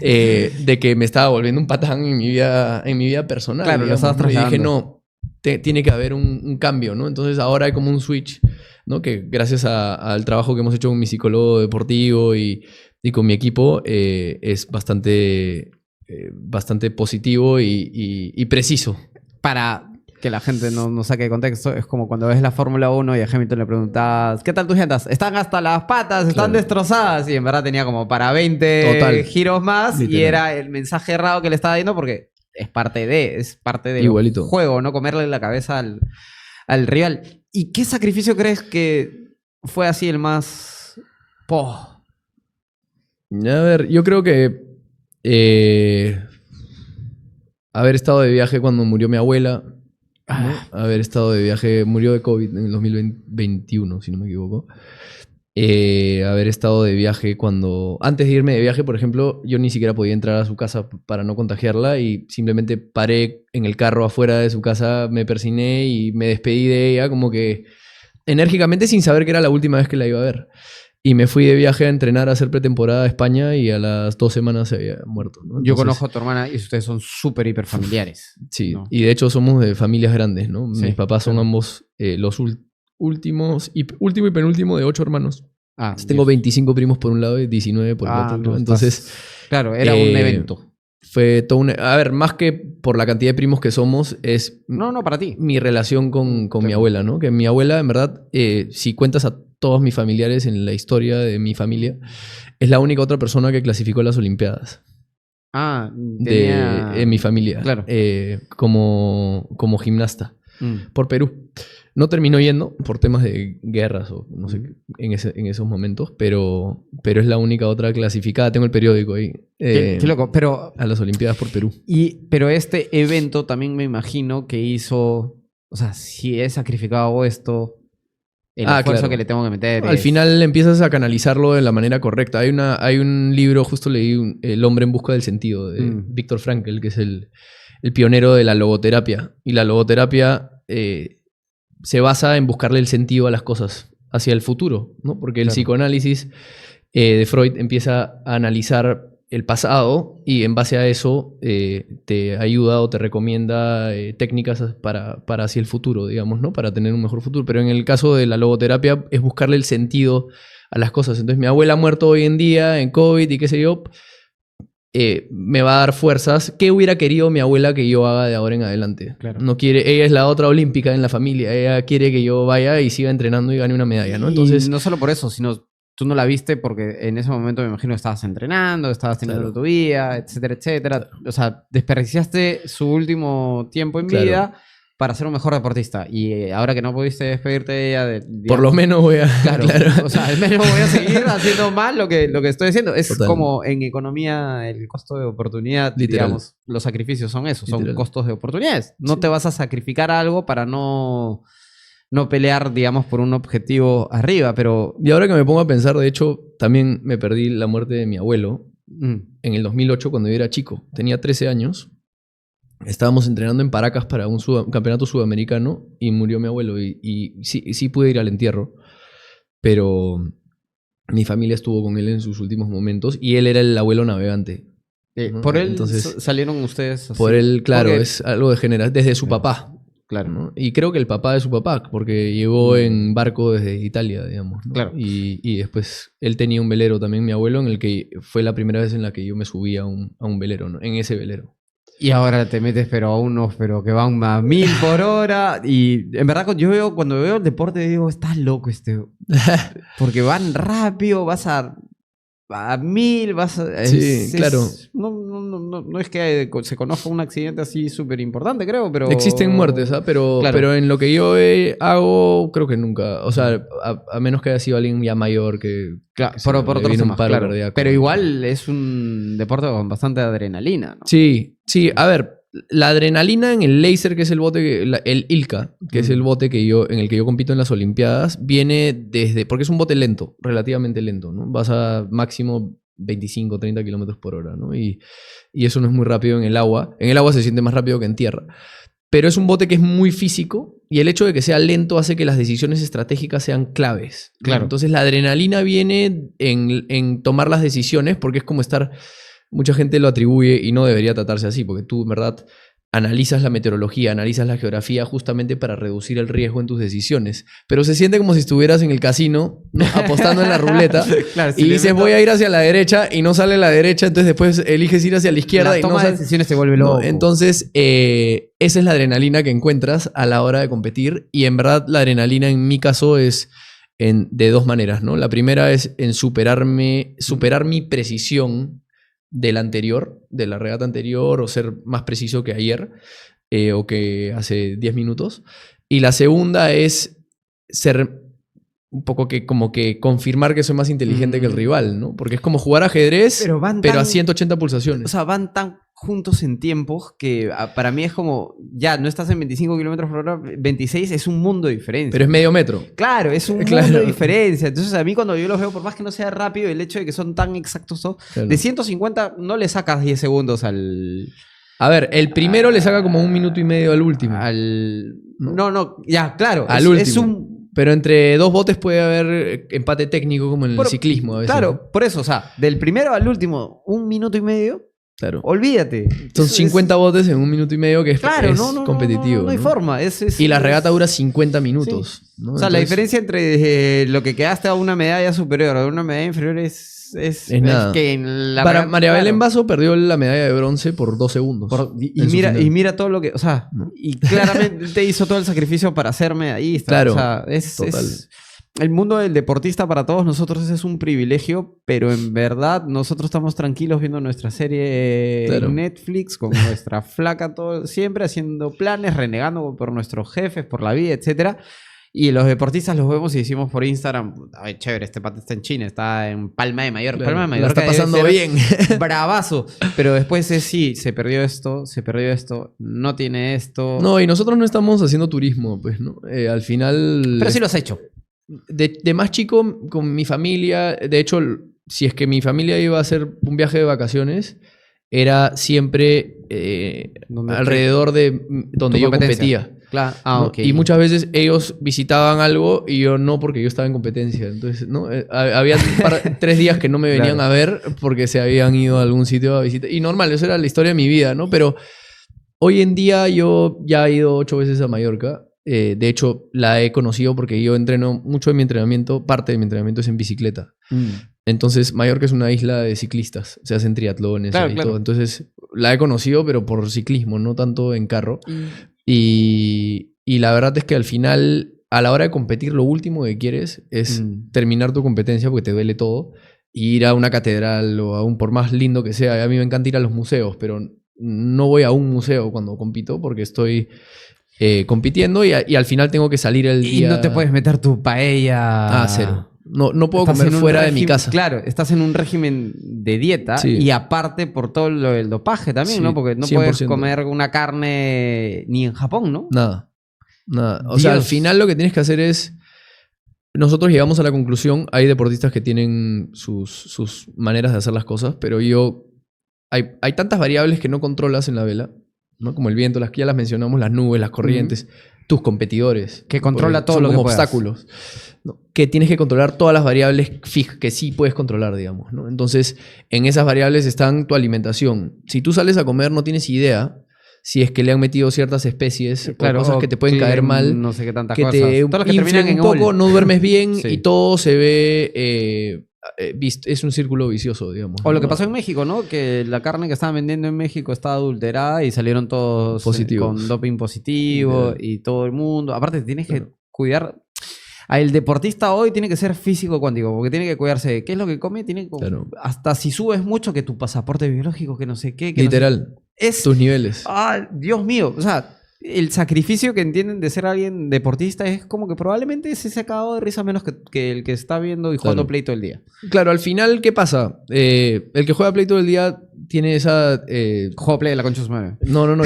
de que me estaba volviendo un patán en mi vida personal. Claro, lo digamos, estabas ¿no? Y dije, trasladando. no, tiene que haber un cambio, ¿no? Entonces ahora hay como un switch, ¿no? Que gracias al trabajo que hemos hecho con mi psicólogo deportivo y con mi equipo, es bastante positivo y preciso. Para que la gente no saque de contexto, es como cuando ves la Fórmula 1 y a Hamilton le preguntas, ¿qué tal tus llantas? Están hasta las patas, están Claro. destrozadas. Y en verdad tenía como para 20 Total. giros más. Literal. Y era el mensaje errado que le estaba dando porque es parte del Igualito. juego, ¿no? Comerle la cabeza al rival. ¿Y qué sacrificio crees que fue así el más... A ver, yo creo que haber estado de viaje cuando murió mi abuela, ¿no? Haber estado de viaje, murió de COVID en el 2021, si no me equivoco. Haber estado de viaje cuando... Antes de irme de viaje, por ejemplo, yo ni siquiera podía entrar a su casa para no contagiarla y simplemente paré en el carro afuera de su casa, me persigné y me despedí de ella como que enérgicamente sin saber que era la última vez que la iba a ver. Y me fui de viaje a entrenar a hacer pretemporada a España y a las 2 semanas se había muerto, ¿no? Yo Entonces, conozco a tu hermana y ustedes son súper hiper familiares. sí, ¿no? y de hecho somos de familias grandes, ¿no? Sí, Mis papás son claro. ambos los último y penúltimo de 8 hermanos. Ah, Tengo Dios. 25 primos por un lado y 19 por el otro. ¿no? no, Entonces, claro, era un evento. fue todo un... A ver, más que por la cantidad de primos que somos, es No, para ti. mi relación con mi Claro. abuela, ¿no? Que mi abuela, en verdad, si cuentas a todos mis familiares en la historia de mi familia, es la única otra persona que clasificó a las Olimpiadas Ah, tenía... en mi familia, Claro. como gimnasta, por Perú. No terminó yendo por temas de guerras o no sé, en esos momentos, pero es la única otra clasificada. Tengo el periódico ahí. Qué loco, pero... A las Olimpiadas por Perú. Pero este evento también me imagino que hizo... O sea, si he sacrificado esto, el esfuerzo claro. que le tengo que meter Al es- final empiezas a canalizarlo de la manera correcta. Hay un libro, justo leí El hombre en busca del sentido, de Viktor Frankl, que es el pionero de la logoterapia. Y la logoterapia se basa en buscarle el sentido a las cosas hacia el futuro, ¿no? Porque el Claro. psicoanálisis de Freud empieza a analizar el pasado y en base a eso te ayuda o te recomienda técnicas para hacia el futuro, digamos, ¿no? Para tener un mejor futuro. Pero en el caso de la logoterapia es buscarle el sentido a las cosas. Entonces mi abuela ha muerto hoy en día en COVID y qué sé yo. me va a dar fuerzas. ¿Qué hubiera querido mi abuela que yo haga de ahora en adelante? Claro. No quiere, ella es la otra olímpica en la familia. Ella quiere que yo vaya y siga entrenando y gane una medalla, ¿no? Entonces, y no solo por eso, sino tú no la viste porque en ese momento me imagino que estabas entrenando, estabas teniendo Claro. tu vida, etcétera, etcétera. Claro. O sea, desperdiciaste su último tiempo en Claro. vida para ser un mejor deportista. Y ahora que no pudiste despedirte de ella... por lo menos voy a... Claro, o sea, al menos voy a seguir haciendo mal lo que estoy haciendo. Es Total. como en economía el costo de oportunidad, Literal. digamos, los sacrificios son eso, son Literal. costos de oportunidades. No Sí. te vas a sacrificar algo para no pelear, digamos, por un objetivo arriba, pero... Y ahora que me pongo a pensar, de hecho, también me perdí la muerte de mi abuelo mm, en el 2008 cuando yo era chico. Tenía 13 años. Estábamos entrenando en Paracas para un campeonato sudamericano y murió mi abuelo. Y sí pude ir al entierro, pero mi familia estuvo con él en sus últimos momentos y él era el abuelo navegante. ¿no? por él Entonces, salieron ustedes así. por él, claro, Porque- es algo de general, desde su Claro. papá. Claro. ¿no? Y creo que el papá de su papá, porque llegó en barco desde Italia, digamos. ¿no? Claro. Y después él tenía un velero también, mi abuelo, en el que fue la primera vez en la que yo me subí a un velero, ¿no? En ese velero. Y ahora te metes pero a unos pero que van a 1000 por hora. Y en verdad cuando veo el deporte digo, estás loco porque van rápido, vas a 1000, vas a... Sí, claro. No es que se conozca un accidente así súper importante, creo, pero... Existen muertes, ¿ah? Pero, Claro. pero en lo que yo hago, creo que nunca. O sea, a menos que haya sido alguien ya mayor que... Claro, que se por le otros vino un temas, paro claro. cardíaco. Pero igual es un deporte con bastante adrenalina, ¿no? Sí, sí. A ver, la adrenalina en el laser, que es el bote, el ILCA, que es el bote en el que yo compito en las Olimpiadas, viene desde... Porque es un bote lento, relativamente lento, ¿no? Vas a máximo 25, 30 kilómetros por hora, ¿no? Y eso no es muy rápido en el agua. En el agua se siente más rápido que en tierra. Pero es un bote que es muy físico y el hecho de que sea lento hace que las decisiones estratégicas sean claves. ¿no? Claro. Entonces la adrenalina viene en tomar las decisiones porque es como estar... Mucha gente lo atribuye y no debería tratarse así, porque tú, en verdad, analizas la meteorología, analizas la geografía justamente para reducir el riesgo en tus decisiones. Pero se siente como si estuvieras en el casino, ¿no? Apostando en la ruleta, Claro, si y le dices, meto- voy a ir hacia la derecha y no sale la derecha, entonces después eliges ir hacia la izquierda la y toma no de sale... decisiones se vuelve ¿no? loco. Entonces, esa es la adrenalina que encuentras a la hora de competir. Y en verdad, la adrenalina en mi caso es de dos maneras, ¿no? La primera es en superar mi precisión del anterior, de la regata anterior, o ser más preciso que ayer, o que hace 10 minutos. Y la segunda es ser un poco como que confirmar que soy más inteligente que el rival, ¿no? Porque es como jugar ajedrez, Pero van pero tan- a 180 pulsaciones. O sea, van tan juntos en tiempos que para mí es como, ya, no estás en 25 kilómetros por hora, 26 es un mundo de diferencia. pero es medio metro. Claro, es un Claro. mundo de diferencia. Entonces, a mí cuando yo los veo, por más que no sea rápido, el hecho de que son tan exactos, Claro. de 150 no le sacas 10 segundos al... A ver, el primero le saca como 1 minuto y medio al último. No, ya, claro. Al es último. un... Pero entre dos botes puede haber empate técnico como en el ciclismo a veces. ¿no? Claro, por eso, o sea, del primero al último, 1 minuto y medio, Claro. olvídate. Son Eso 50 botes en 1 minuto y medio, que es, Claro, es no, competitivo. No hay ¿no? forma. Y Y la regata dura 50 minutos. ¿no? O sea, la Entonces, diferencia entre lo que quedaste a una medalla superior a una medalla inferior es nada. que en la Para regata- María claro, Belén Basso perdió la medalla de bronce por 2 segundos. y en su mira, final. y mira todo lo que, o sea, ¿No? y claramente hizo todo el sacrificio para ser medallista. Claro, O sea, es total. el mundo del deportista para todos nosotros es un privilegio, pero en verdad nosotros estamos tranquilos viendo nuestra serie Claro. en Netflix con nuestra flaca todo siempre haciendo planes, renegando por nuestros jefes, por la vida, etcétera. Y los deportistas los vemos y decimos por Instagram, ay, chévere, este pata está en China, está en Palma de Mallorca. Claro, Palma de la Mallorca está debe pasando ser bien. bravazo. Pero después es sí, se perdió esto, no tiene esto. No, y nosotros no estamos haciendo turismo, pues, ¿no? Al final... Pero sí lo has hecho. De más chico, con mi familia, de hecho, si es que mi familia iba a hacer un viaje de vacaciones, era siempre alrededor de donde Tu yo competencia. competía. Claro. ¿no? Ok. Y muchas veces ellos visitaban algo y yo no, porque yo estaba en competencia. Entonces, ¿no? Había 3 días que no me venían Claro. a ver porque se habían ido a algún sitio a visitar. Y normal, eso era la historia de mi vida, ¿no? Pero hoy en día yo ya he ido 8 veces a Mallorca. De hecho, la he conocido porque yo entreno mucho de mi entrenamiento, parte de mi entrenamiento es en bicicleta. Entonces, Mallorca es una isla de ciclistas. Se hacen triatlones Claro, y claro. todo. Entonces, la he conocido, pero por ciclismo, no tanto en carro. Y la verdad es que al final, a la hora de competir, lo último que quieres es terminar tu competencia porque te duele todo. Y ir a una catedral o a un, por más lindo que sea. A mí me encanta ir a los museos, pero no voy a un museo cuando compito porque estoy compitiendo y al final tengo que salir el Y día... no te puedes meter tu paella. Ah, cero. No puedo Estás comer en un fuera de mi régimen- casa. Claro, estás en un régimen de dieta Sí. y aparte por todo lo del dopaje también, Sí, ¿no? Porque no puedes 100%. comer una carne ni en Japón, ¿no? Nada. O sea, al Dios. final lo que tienes que hacer es... Nosotros llegamos a la conclusión, hay deportistas que tienen sus maneras de hacer las cosas, pero hay tantas variables que no controlas en la vela, ¿no? Como el viento, las que ya las mencionamos, las nubes, las corrientes, tus competidores. Que controla porque todo son lo que como puedas. obstáculos. ¿No? Que tienes que controlar todas las variables que sí puedes controlar, digamos, ¿no? Entonces, en esas variables están tu alimentación. Si tú sales a comer, no tienes idea si es que le han metido ciertas especies o cosas que te pueden caer mal, no sé qué tantas que cosas. te Todas las que inflen terminan en un poco, ol. no duermes bien Sí. y todo se ve... es un círculo vicioso, digamos. O lo ¿no? que pasó en México, ¿no? Que la carne que estaban vendiendo en México estaba adulterada y salieron todos Positivos. con doping positivo Literal. y todo el mundo. Aparte, tienes que Claro. cuidar. El deportista hoy tiene que ser físico cuántico, porque tiene que cuidarse de qué es lo que come, tiene que, Claro. hasta si subes mucho que tu pasaporte biológico, que no sé qué. Que no sé- Literal. es, Tus niveles. Dios mío, o sea, el sacrificio que entienden de ser alguien deportista es como que probablemente se ha cagado de risa menos que el que está viendo y jugando Claro. Play todo el día. Claro, al final, ¿qué pasa? El que juega Play todo el día tiene esa... Juego Play de la concha de su madre. No.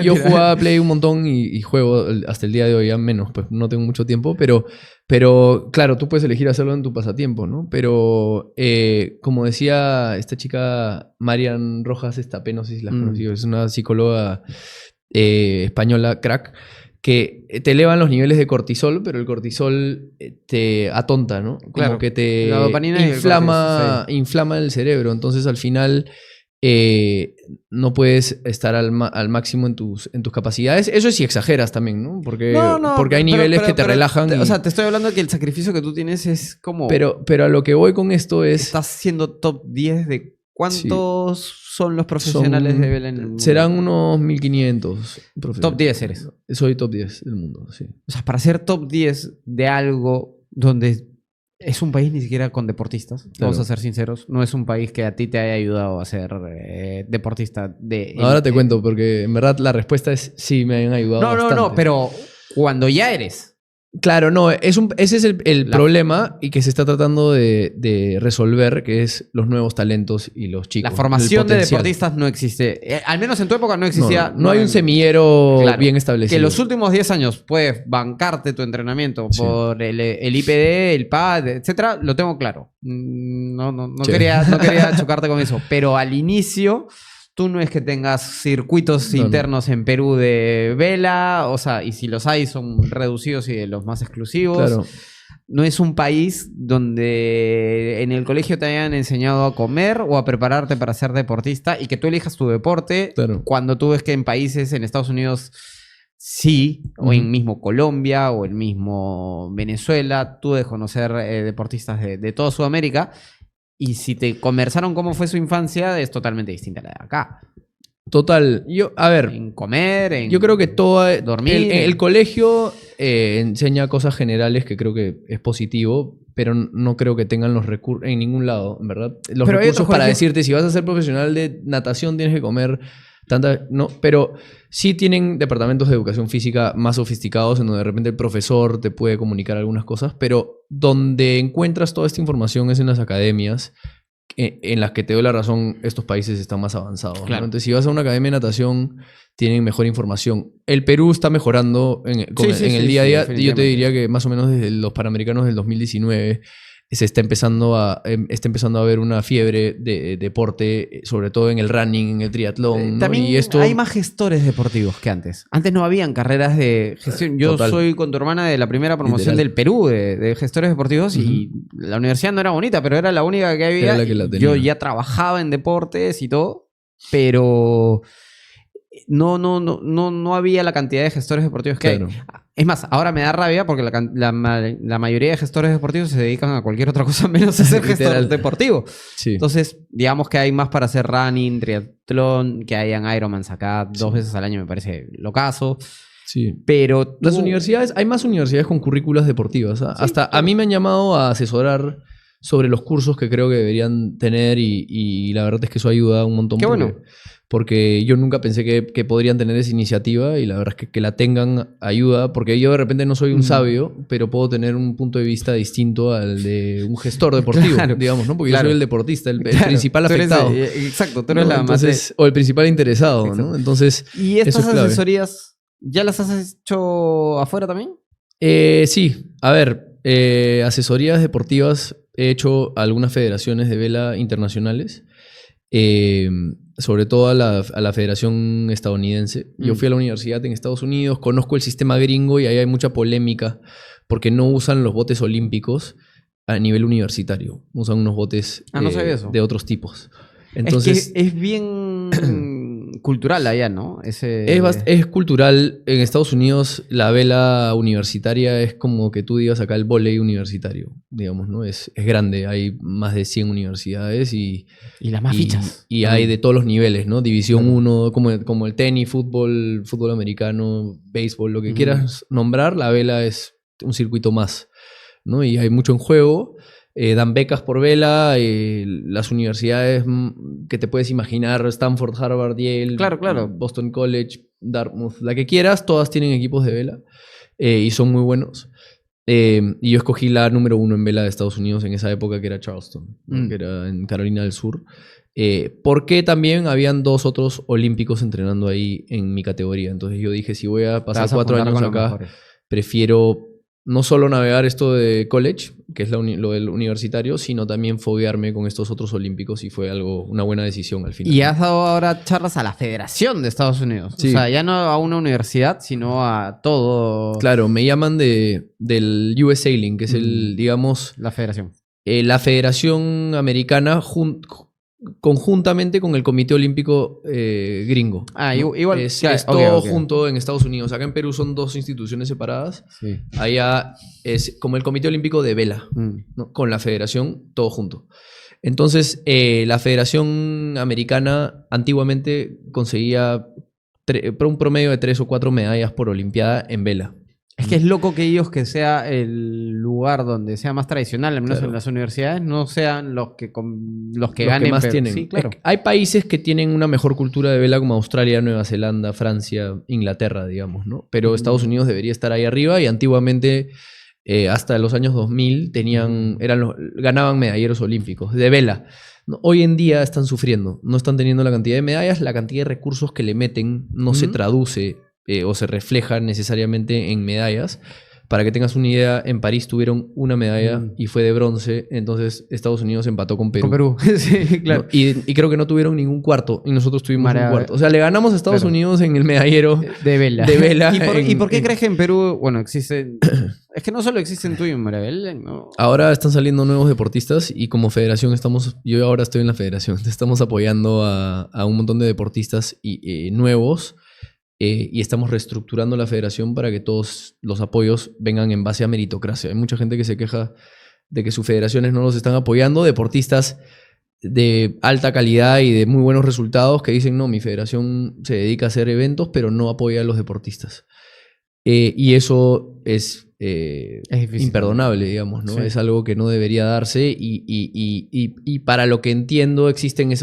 Yo jugaba Play un montón y juego hasta el día de hoy, ya menos, pues no tengo mucho tiempo, pero claro, tú puedes elegir hacerlo en tu pasatiempo, ¿no? Pero como decía esta chica Marian Rojas Estapé, no sé si la has conocido, es una psicóloga española, crack, que te elevan los niveles de cortisol, pero el cortisol te atonta, ¿no? Como Claro, que te la dopamina y el cortisol, inflama el cerebro, entonces al final... no puedes estar al máximo en tus capacidades. Eso es si exageras también, ¿no? Porque hay niveles que te relajan. O sea, te estoy hablando de que el sacrificio que tú tienes es como... Pero a lo que voy con esto es... Estás siendo top 10 de cuántos son los profesionales de vela en el mundo. Serán unos 1500. Top 10 eres. Soy top 10 del mundo, sí. O sea, para ser top 10 de algo donde es un país ni siquiera con deportistas, Claro. vamos a ser sinceros, no es un país que a ti te haya ayudado a ser deportista de... Ahora te cuento, porque en verdad la respuesta es sí, me han ayudado bastante. No, pero cuando ya eres... Claro, no, ese es el La- problema y que se está tratando de resolver, que es los nuevos talentos y los chicos. La formación el de potencial. deportistas no existe. Al menos en tu época no existía. No hay un semillero Claro. bien establecido. Que los últimos 10 años puedes bancarte tu entrenamiento Sí. por el IPD, el PAD, etcétera, lo tengo claro. No Sí. quería chocarte con eso. Pero al inicio, tú no es que tengas circuitos No. internos en Perú de vela, o sea, y si los hay son reducidos y de los más exclusivos. Claro. No es un país donde en el colegio te hayan enseñado a comer o a prepararte para ser deportista y que tú elijas tu deporte Claro. cuando tú ves que en países, en Estados Unidos, sí, o en mismo Colombia o el mismo Venezuela, tú debes conocer deportistas de toda Sudamérica y si te conversaron cómo fue su infancia, es totalmente distinta a la de acá. Total. A ver, En comer, en... yo creo que dormir. el colegio enseña cosas generales que creo que es positivo, pero no creo que tengan los recursos en ningún lado, en verdad. Los Pero hay recursos otros para colegios- decirte si vas a ser profesional de natación tienes que comer tanta... No, pero sí tienen departamentos de educación física más sofisticados en donde de repente el profesor te puede comunicar algunas cosas, pero donde encuentras toda esta información es en las academias en las que te doy la razón, estos países están más avanzados. ¿no? Claro. Entonces, si vas a una academia de natación, tienen mejor información. El Perú está mejorando en el día a día. Yo te definitivamente. diría que más o menos desde los Panamericanos del 2019 se está empezando a haber una fiebre de deporte, sobre todo en el running, en el triatlón. ¿no? También Y esto, hay más gestores deportivos que antes. Antes no habían carreras de gestión. Yo Total. soy con tu hermana de la primera promoción Literal. del Perú de gestores deportivos y la universidad no era bonita, pero era la única que había. Era la que la Yo tenía. ya trabajaba en deportes y todo, pero no había la cantidad de gestores deportivos que Claro. hay. Es más, ahora me da rabia porque la mayoría de gestores deportivos se dedican a cualquier otra cosa menos a ser gestor Literal. deportivo. Sí. Entonces, digamos que hay más para hacer running, triatlón, que hayan Ironmans acá 2 veces al año, me parece locazo. Sí. Pero Las universidades, hay más universidades con currículas deportivas. ¿Ah? Sí, Hasta claro. a mí me han llamado a asesorar sobre los cursos que creo que deberían tener y la verdad es que eso ayuda un montón. Qué porque, bueno. porque yo nunca pensé que podrían tener esa iniciativa y la verdad es que la tengan ayuda porque yo de repente no soy un sabio, pero puedo tener un punto de vista distinto al de un gestor deportivo, Claro, digamos, ¿no? Porque claro. yo soy el deportista, el Claro, principal tú eres, afectado. exacto, tú eres ¿no? la Entonces, o el principal interesado, Exacto. ¿no? Entonces, ¿Y eso estas es clave. asesorías ya las has hecho afuera también? Sí, a ver, asesorías deportivas, he hecho a algunas federaciones de vela internacionales, sobre todo a la Federación Estadounidense. Yo fui a la universidad en Estados Unidos, conozco el sistema gringo y ahí hay mucha polémica porque no usan los botes olímpicos a nivel universitario, usan unos botes no sabía eso. de otros tipos. Entonces, es que es bien cultural allá, ¿no? es cultural. En Estados Unidos la vela universitaria es como que tú digas acá el vóley universitario, digamos, ¿no? Es grande, hay más de 100 universidades y las más fichas. Y hay de todos los niveles, ¿no? División Claro. 1, como el tenis, fútbol americano, béisbol, lo que quieras nombrar, la vela es un circuito más, ¿no? Y hay mucho en juego. Dan becas por vela, las universidades que te puedes imaginar, Stanford, Harvard, Yale, Claro. Boston College, Dartmouth, la que quieras, todas tienen equipos de vela y son muy buenos. Y yo escogí la número 1 en vela de Estados Unidos en esa época, que era Charleston, ¿no? Que era en Carolina del Sur. Porque también habían 2 otros olímpicos entrenando ahí en mi categoría. Entonces yo dije, si voy a pasar 4 años acá, prefiero no solo navegar esto de college, que es lo del universitario, sino también foguearme con estos otros olímpicos y fue una buena decisión al final. Y has dado ahora charlas a la Federación de Estados Unidos. Sí. O sea, ya no a una universidad, sino a todo. Claro, me llaman del US Sailing, que es digamos, la Federación. La Federación Americana conjuntamente con el Comité Olímpico Gringo. ¿no? Igual. Es Claro, todo ok. junto en Estados Unidos. Acá en Perú son 2 instituciones separadas. Sí. Allá es como el Comité Olímpico de Vela, ¿no? Con la Federación, todo junto. Entonces, la Federación Americana antiguamente conseguía un promedio de 3 o 4 medallas por Olimpiada en vela. Es que es loco que ellos, que sea el lugar donde sea más tradicional, al menos Claro. en las universidades, no sean los que Los ganen que más pero- tienen. Sí, claro. Es que hay países que tienen una mejor cultura de vela como Australia, Nueva Zelanda, Francia, Inglaterra, digamos, ¿no? Pero Estados Unidos debería estar ahí arriba y antiguamente, hasta los años 2000, ganaban medalleros olímpicos de vela. ¿No? Hoy en día están sufriendo, no están teniendo la cantidad de medallas, la cantidad de recursos que le meten no se traduce o se refleja necesariamente en medallas. Para que tengas una idea, en París tuvieron una medalla y fue de bronce, entonces Estados Unidos empató con Perú. Con Perú, sí, claro. ¿No? Y creo que no tuvieron ningún cuarto y nosotros tuvimos un cuarto. O sea, le ganamos a Estados Claro. Unidos en el medallero De vela. de vela. ¿Y por qué crees que en Perú, bueno, existen... Es que no solo existen tú y Maribel, ¿no? Ahora están saliendo nuevos deportistas y como federación yo ahora estoy en la federación, estamos apoyando a un montón de deportistas nuevos. Y estamos reestructurando la federación para que todos los apoyos vengan en base a meritocracia. Hay mucha gente que se queja de que sus federaciones no los están apoyando, deportistas de alta calidad y de muy buenos resultados que dicen, no, mi federación se dedica a hacer eventos, pero no apoya a los deportistas. Y eso es difícil, imperdonable, digamos, ¿no? Sí. Es algo que no debería darse y para lo que entiendo existen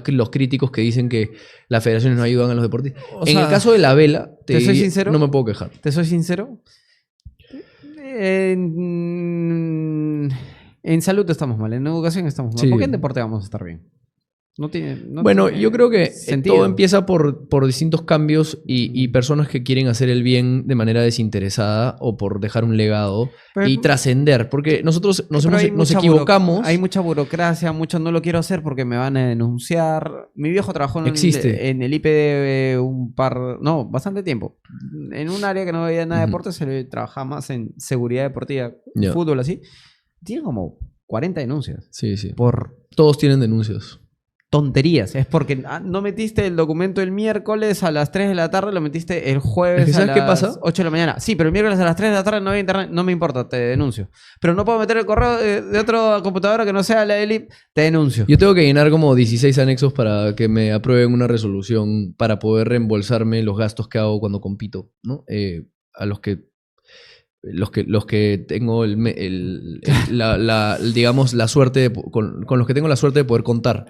los críticos que dicen que las federaciones no ayudan a los deportistas. O En sea, el caso de la vela, ¿te soy sincero? no me puedo quejar. ¿Te soy sincero? En salud estamos mal, en educación estamos mal. Sí. ¿Por qué en deporte vamos a estar bien? Bueno, yo creo que sentido. todo empieza por distintos cambios y personas que quieren hacer el bien de manera desinteresada o por dejar un legado Pero- y trascender. Porque nosotros nos Pero hay nos mucha equivocamos. Hay mucha burocracia, mucho no lo quiero hacer porque me van a denunciar. Mi viejo trabajó Existe. en el IPD bastante tiempo. En un área que no veía nada de deporte, se trabajaba más en seguridad deportiva, Ya. fútbol, así. Tiene como 40 denuncias. Sí, sí. Por... Todos tienen denuncias. tonterías. Es porque no metiste el documento el miércoles a las 3 de la tarde, lo metiste el jueves a ¿Sabes las qué pasa? 8 de la mañana. Sí, pero el miércoles a las 3 de la tarde no había internet, no me importa, te denuncio. Pero no puedo meter el correo de otra computadora que no sea la ELIP, te denuncio. Yo tengo que llenar como 16 anexos para que me aprueben una resolución para poder reembolsarme los gastos que hago cuando compito, ¿no? A los que tengo digamos, la suerte con los que tengo la suerte de poder contar,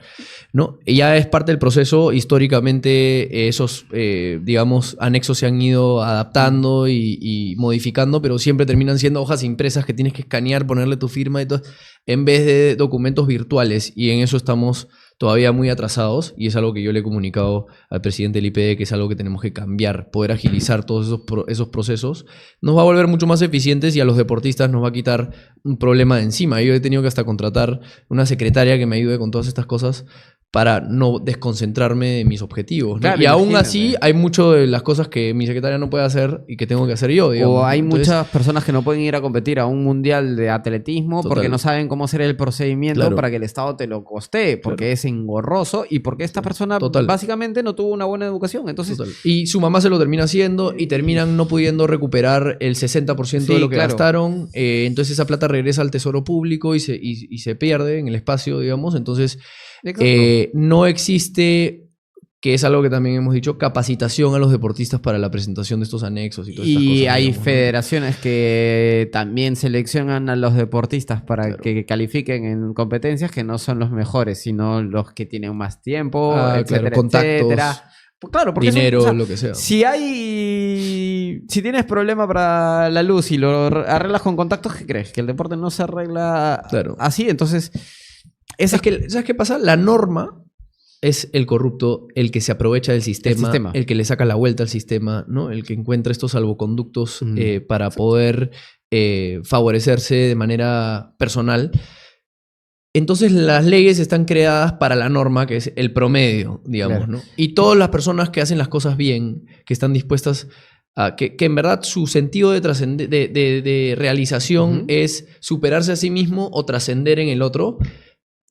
¿no? Y ya es parte del proceso. Históricamente esos, digamos, anexos se han ido adaptando y modificando, pero siempre terminan siendo hojas impresas que tienes que escanear, ponerle tu firma y todo, en vez de documentos virtuales. Y en eso estamos todavía muy atrasados, y es algo que yo le he comunicado al presidente del IPD, que es algo que tenemos que cambiar, poder agilizar todos esos procesos. Nos va a volver mucho más eficientes y a los deportistas nos va a quitar un problema de encima. Yo he tenido que hasta contratar una secretaria que me ayude con todas estas cosas para no desconcentrarme de mis objetivos, ¿no? Claro, y aún imagínate. así hay mucho de las cosas que mi secretaria no puede hacer y que tengo que hacer yo, digamos. O hay Entonces, muchas personas que no pueden ir a competir a un mundial de atletismo porque Total. no saben cómo hacer el procedimiento Claro. para que el Estado te lo costee, porque es engorroso y porque esta persona Total. básicamente no tuvo una buena educación. Entonces, Total. Y su mamá se lo termina haciendo y terminan no pudiendo recuperar el 60% Sí, de lo que claro. gastaron. Entonces esa plata regresa al tesoro público y se pierde en el espacio, digamos. Entonces no existe, que es algo que también hemos dicho, capacitación a los deportistas para la presentación de estos anexos y todas estas cosas. Y hay digamos, ¿no? federaciones que también seleccionan a los deportistas para Claro. que califiquen en competencias que no son los mejores, sino los que tienen más tiempo, Claro, etcétera, contactos, etcétera. Pues claro, porque dinero, o sea, lo que sea. si tienes problema para la luz y lo arreglas con contactos, ¿qué crees? Que el deporte no se arregla Claro. así, entonces ¿Sabes qué pasa? La norma es el corrupto, el que se aprovecha del sistema, el que le saca la vuelta al sistema, ¿no? El que encuentra estos salvoconductos para poder favorecerse de manera personal. Entonces las leyes están creadas para la norma, que es el promedio, digamos, Claro. ¿no? Y todas las personas que hacen las cosas bien, que están dispuestas a que en verdad su sentido de realización es superarse a sí mismo o trascender en el otro,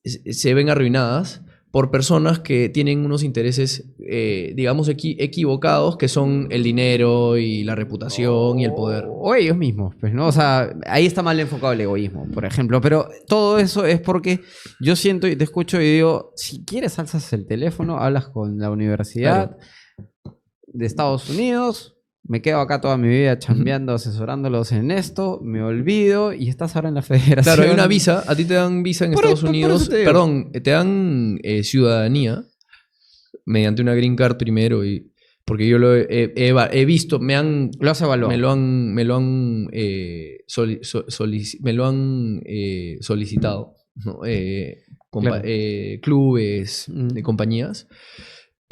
se ven arruinadas por personas que tienen unos intereses, digamos, equivocados, que son el dinero y la reputación y el poder. O ellos mismos, pues, ¿no? O sea, ahí está mal enfocado el egoísmo, por ejemplo. Pero todo eso es porque yo siento y te escucho y digo, si quieres alzas el teléfono, hablas con la universidad de Estados Unidos, me quedo acá toda mi vida chambeando, asesorándolos en esto, me olvido y estás ahora en la federación. Claro, hay una visa, a ti te dan visa en Estados Unidos, perdón, te dan ciudadanía mediante una green card primero, y porque yo lo he visto, Lo has evaluado. me lo han solicitado, ¿no? Claro. Clubes de compañías.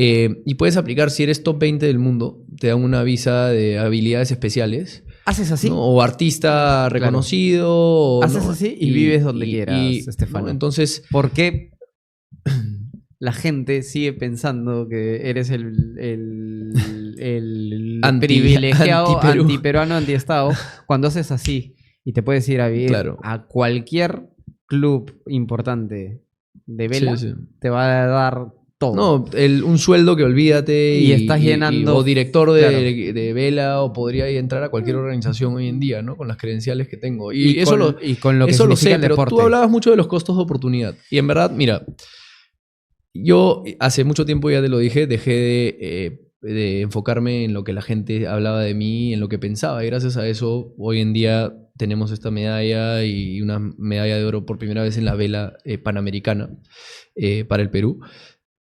Y puedes aplicar, si eres top 20 del mundo, te dan una visa de habilidades especiales. Haces así. ¿No? O artista reconocido. O, haces ¿no? así y vives donde quieras, Estefano. ¿no? Entonces, ¿por qué la gente sigue pensando que eres el privilegiado anti-Perú. antiperuano, antiestado, cuando haces así y te puedes ir a vivir a cualquier club importante de vela, te va a dar todo? No, un sueldo que olvídate y estás llenando. O director de vela, o podría entrar a cualquier organización hoy en día, ¿no? Con las credenciales que tengo. Y eso con lo que eso lo sé, el pero deporte. tú hablabas mucho de los costos de oportunidad. Y en verdad, mira, yo hace mucho tiempo, ya te lo dije, dejé de enfocarme en lo que la gente hablaba de mí, en lo que pensaba. Y gracias a eso, hoy en día tenemos esta medalla y una medalla de oro por primera vez en la vela panamericana para el Perú.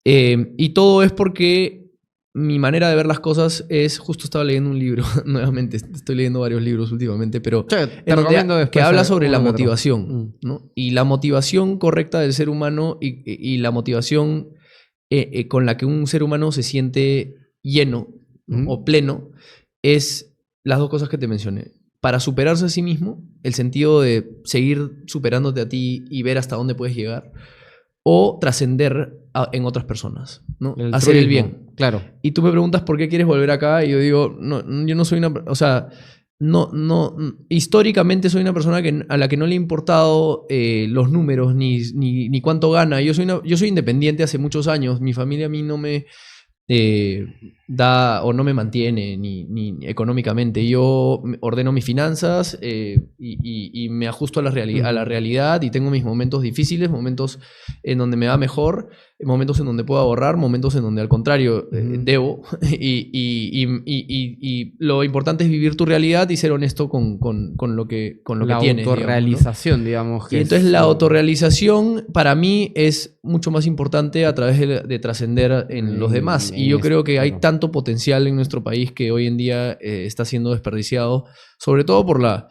Y todo es porque mi manera de ver las cosas es... Justo estaba leyendo un libro, nuevamente, estoy leyendo varios libros últimamente, pero te recomiendo después, que habla sobre la motivación, ¿no? Y la motivación correcta del ser humano y la motivación con la que un ser humano se siente lleno, ¿no? O pleno, es las dos cosas que te mencioné. Para superarse a sí mismo, el sentido de seguir superándote a ti y ver hasta dónde puedes llegar, o trascender en otras personas, ¿no? Hacer el bien. Claro. Y tú me preguntas por qué quieres volver acá, y yo digo, no, yo no soy una... O sea, históricamente soy una persona a la que no le ha importado los números ni cuánto gana. Yo soy independiente hace muchos años. Mi familia a mí no me da o no me mantiene ni económicamente. Yo ordeno mis finanzas y me ajusto a la realidad y tengo mis momentos difíciles, momentos en donde me va mejor, momentos en donde puedo ahorrar, momentos en donde al contrario debo y lo importante es vivir tu realidad y ser honesto con lo que tienes. La autorrealización, digamos. Y entonces la autorrealización para mí es mucho más importante a través de trascender en los demás. Y yo creo que hay tanto potencial en nuestro país que hoy en día está siendo desperdiciado, sobre todo por la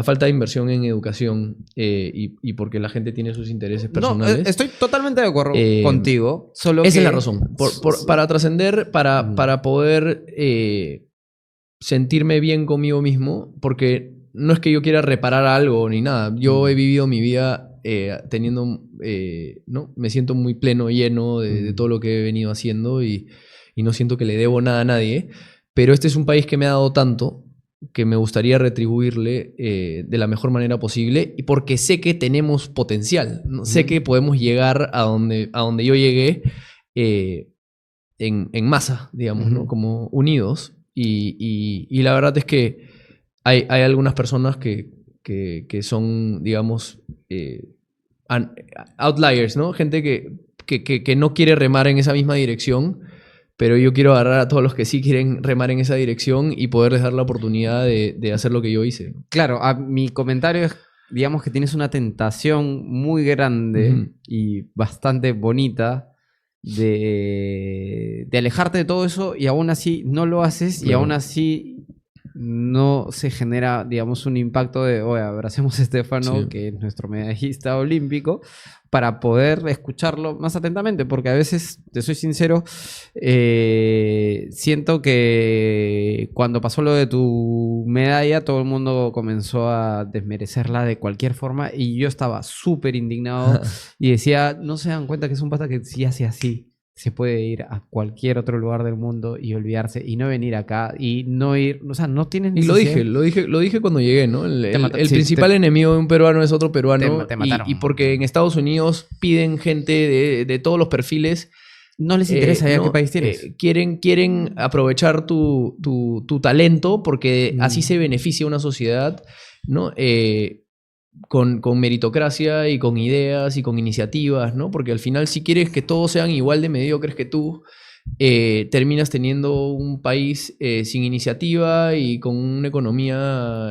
falta de inversión en educación y porque la gente tiene sus intereses personales. No, estoy totalmente de acuerdo contigo. Solo esa es la razón. Para trascender, para poder sentirme bien conmigo mismo, porque no es que yo quiera reparar algo ni nada. Yo he vivido mi vida teniendo, ¿no? Me siento muy pleno, lleno de todo lo que he venido haciendo y no siento que le debo nada a nadie. Pero este es un país que me ha dado tanto que me gustaría retribuirle de la mejor manera posible y porque sé que tenemos potencial, ¿no? Sé que podemos llegar a donde yo llegué en masa, digamos, ¿no? Como unidos y la verdad es que hay algunas personas que son, digamos, outliers, ¿no? Gente que no quiere remar en esa misma dirección. Pero yo quiero agarrar a todos los que sí quieren remar en esa dirección y poderles dar la oportunidad de hacer lo que yo hice. Claro, mi comentario es, digamos que tienes una tentación muy grande y bastante bonita de alejarte de todo eso y aún así no lo haces y aún así no se genera, digamos, un impacto de, oye, abracemos a Stefano, que es nuestro medallista olímpico, para poder escucharlo más atentamente, porque a veces, te soy sincero, siento que cuando pasó lo de tu medalla, todo el mundo comenzó a desmerecerla de cualquier forma y yo estaba súper indignado y decía, no se dan cuenta que es un pata que si hace así, se puede ir a cualquier otro lugar del mundo y olvidarse y no venir acá y no ir, o sea, no tienes necesidad. Y lo dije cuando llegué, ¿no? El principal enemigo de un peruano es otro peruano y porque en Estados Unidos piden gente de todos los perfiles. No les interesa ya qué país tienes. Quieren aprovechar tu talento porque así se beneficia una sociedad, ¿no? Con meritocracia y con ideas y con iniciativas, ¿no? Porque al final, si quieres que todos sean igual de mediocres que tú, terminas teniendo un país sin iniciativa y con una economía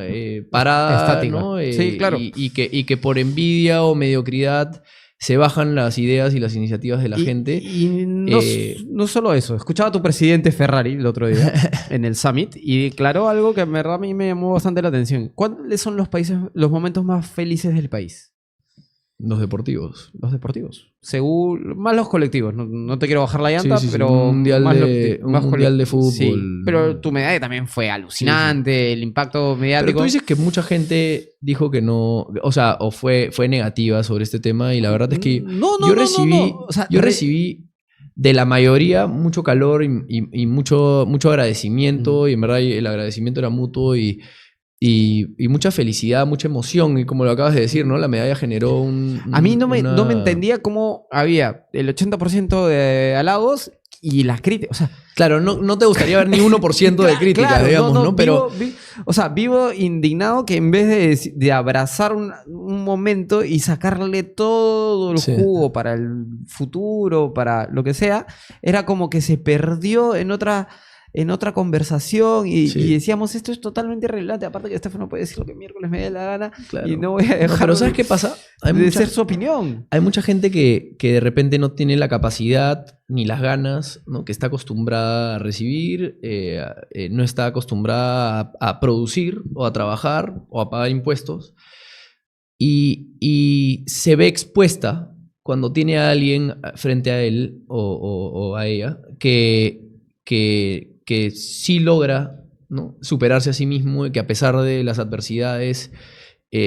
parada, estática, ¿no? Sí, claro. Y que por envidia o mediocridad se bajan las ideas y las iniciativas de la gente. Y no solo eso. Escuchaba a tu presidente Ferrari el otro día en el Summit y declaró algo que en verdad a mí me llamó bastante la atención. ¿Cuáles son los momentos más felices del país? Los deportivos. Los deportivos. Según, más los colectivos. No te quiero bajar la llanta, pero un mundial de fútbol. Sí, pero tu medalla también fue alucinante, el impacto mediático. Pero tú dices que mucha gente dijo que no, o sea, o fue negativa sobre este tema y la verdad es que yo recibí de la mayoría mucho calor y mucho agradecimiento y en verdad el agradecimiento era mutuo y mucha felicidad, mucha emoción. Y como lo acabas de decir, ¿no? La medalla generó a mí no me entendía cómo había el 80% de halagos y las críticas. O sea, claro, no te gustaría ver ni 1% de críticas, claro, digamos, ¿no? Pero vivo indignado que en vez de abrazar un momento y sacarle todo el jugo para el futuro, para lo que sea, era como que se perdió en otra conversación y decíamos, esto es totalmente irrelevante, aparte que Stefano puede decir lo que miércoles me dé la gana y no voy a dejar pero ¿sabes qué pasa? de ser su opinión. Hay mucha gente que de repente no tiene la capacidad ni las ganas, ¿no? Que está acostumbrada a recibir, no está acostumbrada a producir o a trabajar o a pagar impuestos y se ve expuesta cuando tiene a alguien frente a él o a ella que sí logra, ¿no? Superarse a sí mismo y que a pesar de las adversidades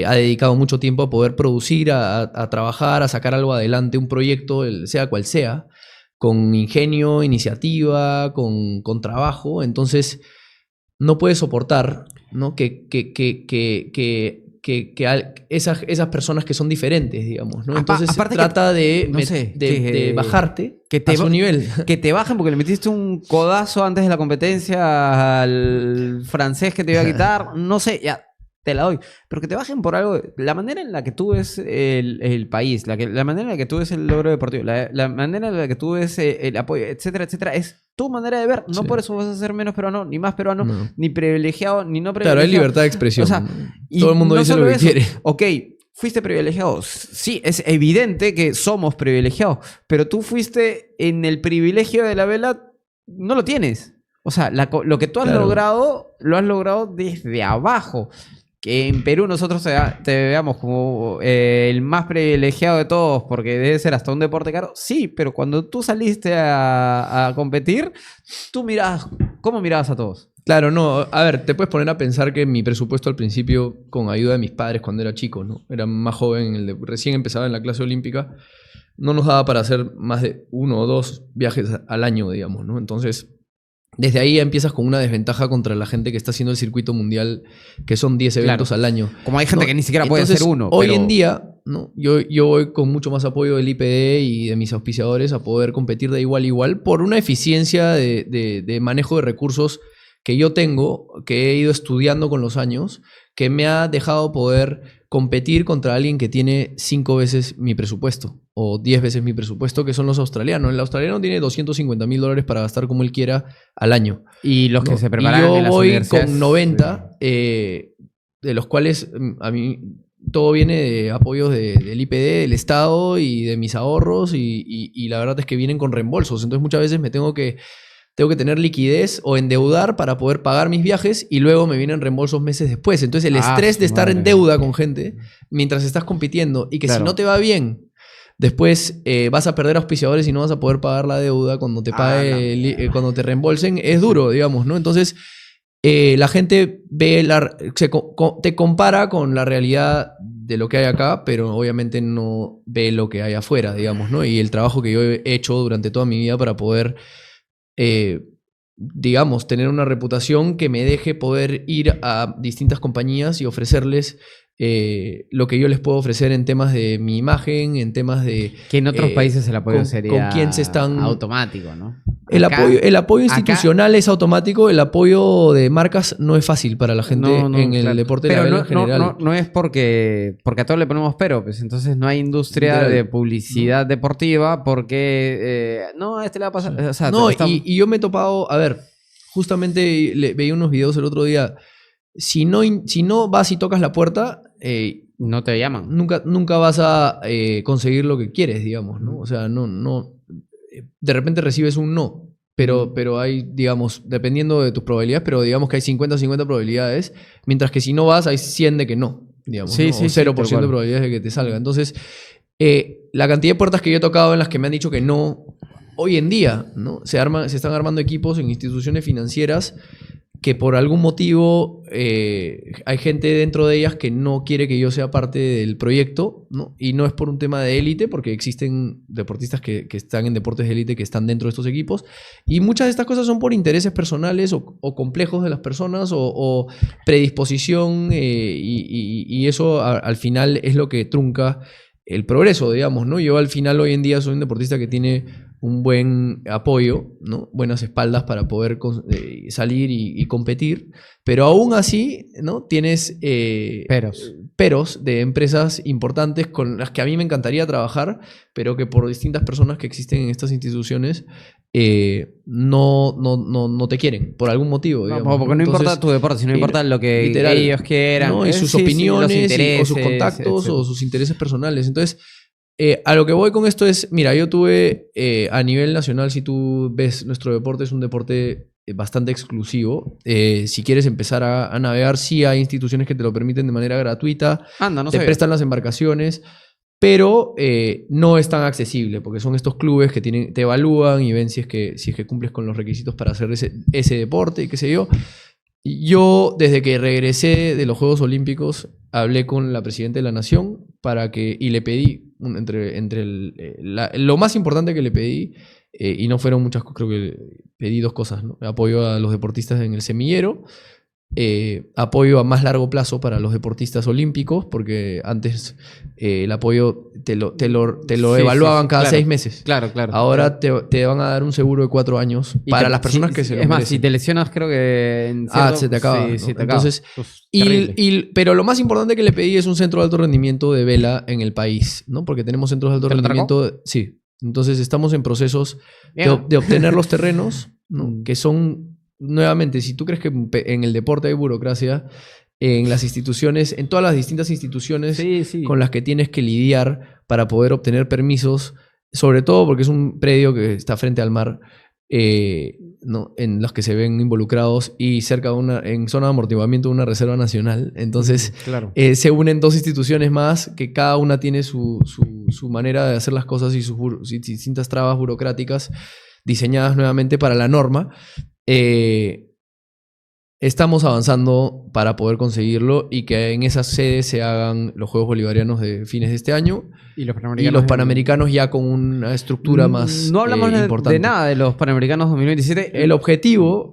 ha dedicado mucho tiempo a poder producir, a trabajar, a sacar algo adelante, un proyecto, sea cual sea, con ingenio, iniciativa, con trabajo. Entonces no puede soportar ¿no? Esas personas que son diferentes, digamos, ¿no? Entonces aparte trata de, no sé, de bajarte a su nivel. que te bajen porque le metiste un codazo antes de la competencia al francés que te iba a quitar. No sé, ya te la doy. Pero que te bajen por algo. La manera en la que tú ves el país, la manera en la que tú ves el logro deportivo, la manera en la que tú ves el apoyo, etcétera, etcétera, es tu manera de ver. No Sí. por eso vas a ser menos peruano, ni más peruano, No. ni privilegiado, ni no privilegiado. Claro, hay libertad de expresión. O sea, ¿no? y Todo el mundo no dice lo solo que eso. quiere. Ok, fuiste privilegiado. Sí, es evidente que somos privilegiados, pero tú fuiste en el privilegio de la vela, no lo tienes. O sea, lo que tú has Claro. logrado, lo has logrado desde abajo. Que en Perú nosotros te veamos como el más privilegiado de todos porque debe ser hasta un deporte caro. Sí, pero cuando tú saliste a competir, tú mirabas, ¿cómo mirabas a todos? Claro, no. A ver, te puedes poner a pensar que mi presupuesto al principio, con ayuda de mis padres cuando era chico, ¿no? Era más joven, recién empezaba en la clase olímpica, no nos daba para hacer más de 1 o 2 viajes al año, digamos, ¿no? Entonces, desde ahí ya empiezas con una desventaja contra la gente que está haciendo el circuito mundial, que son 10 eventos al año. Como hay gente ¿no? que ni siquiera puede Entonces, hacer uno. Hoy pero... en día, ¿no? Yo voy con mucho más apoyo del IPD y de mis auspiciadores a poder competir de igual a igual por una eficiencia de manejo de recursos que yo tengo, que he ido estudiando con los años, que me ha dejado poder competir contra alguien que tiene 5 veces mi presupuesto o 10 veces mi presupuesto, que son los australianos. El australiano tiene $250,000 para gastar como él quiera al año. Y los que ¿no? se preparan y yo en las voy universidades, con 90, de los cuales a mí todo viene de apoyos del IPD, del Estado y de mis ahorros y la verdad es que vienen con reembolsos. Entonces muchas veces me tengo que tener liquidez o endeudar para poder pagar mis viajes y luego me vienen reembolsos meses después. Entonces el estrés de estar en deuda con gente mientras estás compitiendo y que si no te va bien, después vas a perder auspiciadores y no vas a poder pagar la deuda cuando te cuando te reembolsen, es duro, digamos, ¿no? Entonces la gente te compara con la realidad de lo que hay acá, pero obviamente no ve lo que hay afuera, digamos, ¿no? Y el trabajo que yo he hecho durante toda mi vida para poder digamos, tener una reputación que me deje poder ir a distintas compañías y ofrecerles lo que yo les puedo ofrecer en temas de mi imagen, en temas de... Que en otros países el apoyo sería con quién se están... automático, ¿no? El apoyo institucional es automático, el apoyo de marcas no es fácil para la gente en el deporte de la vela en general. No es porque a todos le ponemos pues entonces no hay industria Literal. de publicidad deportiva porque no, a este le va a pasar. O sea, no, y yo me he topado, a ver, justamente veía unos videos el otro día. Si no vas y tocas la puerta, no te llaman. Nunca vas a conseguir lo que quieres, digamos, ¿no? O sea, no. De repente recibes un no, pero hay, digamos, dependiendo de tus probabilidades, pero digamos que hay 50-50 probabilidades, mientras que si no vas, hay 100 de que no, digamos, sí, ¿no? sí, o 0% sí, de probabilidades de que te salga. Entonces, la cantidad de puertas que yo he tocado en las que me han dicho que no, hoy en día, ¿no? Se están armando equipos en instituciones financieras que por algún motivo hay gente dentro de ellas que no quiere que yo sea parte del proyecto, ¿no? Y no es por un tema de élite, porque existen deportistas que están en deportes de élite que están dentro de estos equipos, y muchas de estas cosas son por intereses personales o complejos de las personas o predisposición, y eso al final es lo que trunca el progreso, digamos, ¿no? Yo al final hoy en día soy un deportista que tiene un buen apoyo, ¿no? Buenas espaldas para poder salir y competir, pero aún así, ¿no? Tienes peros de empresas importantes con las que a mí me encantaría trabajar, pero que por distintas personas que existen en estas instituciones no te quieren, por algún motivo, digamos. No, porque no importa tu deporte, sino importa lo que literal, ellos quieran. ¿no? Y sus opiniones, o sus contactos, o sus intereses personales. Entonces, a lo que voy con esto es, mira, yo tuve a nivel nacional, si tú ves, nuestro deporte es un deporte bastante exclusivo. Si quieres empezar a navegar, sí hay instituciones que te lo permiten de manera gratuita. Te prestan las embarcaciones, pero no es tan accesible, porque son estos clubes que te evalúan y ven si es que cumples con los requisitos para hacer ese deporte y qué sé yo. Yo, desde que regresé de los Juegos Olímpicos, hablé con la Presidenta de la Nación y le pedí, lo más importante que le pedí, y no fueron muchas cosas, creo que pedí 2 cosas, ¿no? Apoyo a los deportistas en el semillero apoyo a más largo plazo para los deportistas olímpicos, porque antes el apoyo te lo Sí, evaluaban sí, cada claro. 6 meses. Claro, claro. Ahora te van a dar un seguro de 4 años Y para las personas que se lo Es más, merecen. si te lesionas, creo que en Se te acaba, Sí, ¿no? sí, te Entonces, acaba. Uf, terrible. pero lo más importante que le pedí es un centro de alto rendimiento de vela en el país, ¿no? Porque tenemos centros de alto ¿Te lo rendimiento. Sí. Entonces estamos en procesos Bien. de obtener los terrenos, ¿no? Mm. Que son, nuevamente, si tú crees que en el deporte hay burocracia, en las instituciones, en todas las distintas instituciones Sí, sí. con las que tienes que lidiar para poder obtener permisos, sobre todo porque es un predio que está frente al mar, ¿no? En los que se ven involucrados y cerca de en zona de amortiguamiento de una reserva nacional. Entonces, Claro. se unen dos instituciones más que cada una tiene su manera de hacer las cosas y sus distintas trabas burocráticas diseñadas nuevamente para la norma. Estamos avanzando para poder conseguirlo y que en esas sedes se hagan los Juegos Bolivarianos de fines de este año Y los y los Panamericanos ya con una estructura más No hablamos importante. de nada de los Panamericanos 2027. El objetivo,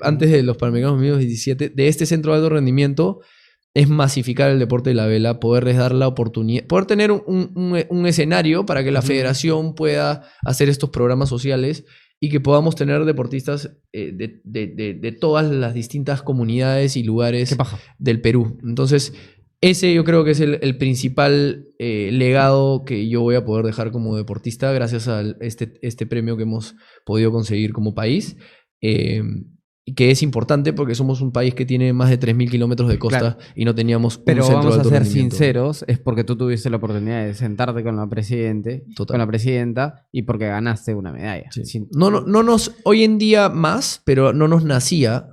antes de los Panamericanos 2017, de este centro de alto rendimiento es masificar el deporte de la vela, poderles dar la oportunidad, poder tener un escenario para que la federación pueda hacer estos programas sociales y que podamos tener deportistas de todas las distintas comunidades y lugares Qué paja. del Perú. Entonces, ese yo creo que es el principal legado que yo voy a poder dejar como deportista gracias a este premio que hemos podido conseguir como país. Y que es importante porque somos un país que tiene más de 3.000 kilómetros de costa Claro. y no teníamos Pero un centro vamos de a alto ser rendimiento. sinceros, es porque tú tuviste la oportunidad de sentarte con la Total. con la presidenta y porque ganaste una medalla. Sí. Sin- No nos, hoy en día más, pero no nos nacía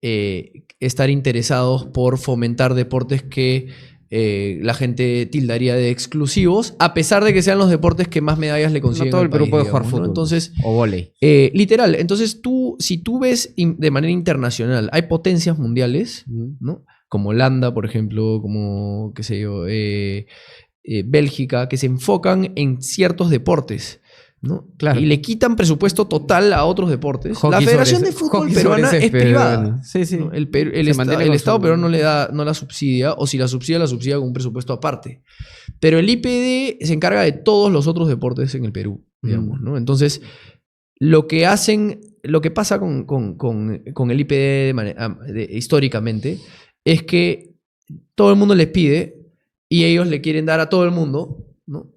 estar interesados por fomentar deportes que la gente tildaría de exclusivos, a pesar de que sean los deportes que más medallas le consiguen No todo al el Perú país, puede jugar digamos, ¿no? fútbol. Entonces, o vóley. literal, entonces si tú ves de manera internacional, hay potencias mundiales, ¿no? Como Holanda, por ejemplo, como, qué sé yo, Bélgica, que se enfocan en ciertos deportes, ¿no? Claro. Y le quitan presupuesto total a otros deportes. Hockey La Federación sobre- de Fútbol hockey Peruana sobre es césped, privada. bueno. Sí, sí. ¿No? El Se mantiene con Estado su- peruano no la subsidia, o si la subsidia con un presupuesto aparte. Pero el IPD se encarga de todos los otros deportes en el Perú, digamos, ¿no? Entonces, lo que pasa con el IPD históricamente es que todo el mundo les pide y ellos le quieren dar a todo el mundo, ¿no?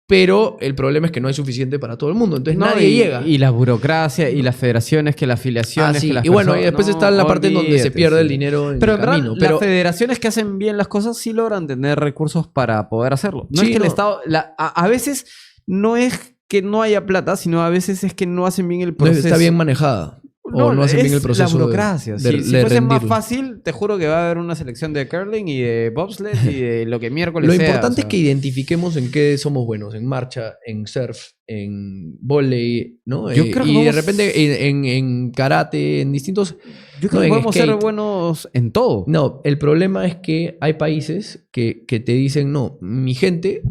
Pero el problema es que no hay suficiente para todo el mundo, entonces No, nadie llega. Y la burocracia y las federaciones, que las afiliaciones, Sí. que las Y bueno, y personas- después no, está la parte en donde se olvídate, pierde sí. el dinero en Pero el en verdad, camino. las federaciones que hacen bien las cosas sí logran tener recursos para poder hacerlo. No Sí, es que el no. Estado... a veces no es que no haya plata, sino a veces es que no hacen bien el No proceso. está bien manejada. O no hacen bien el proceso. La burocracia. de si fuese más rendirlo. fácil, te juro que va a haber una selección de curling y de bobsled y de lo que miércoles Lo sea, importante o sea. es que identifiquemos en qué somos buenos. En marcha, en surf, en volei, ¿no? Yo creo que y de vamos- repente en karate, en distintos... Yo creo no, que en podemos ser skate. buenos en todo. No, el problema es que hay países que te dicen, no, mi gente,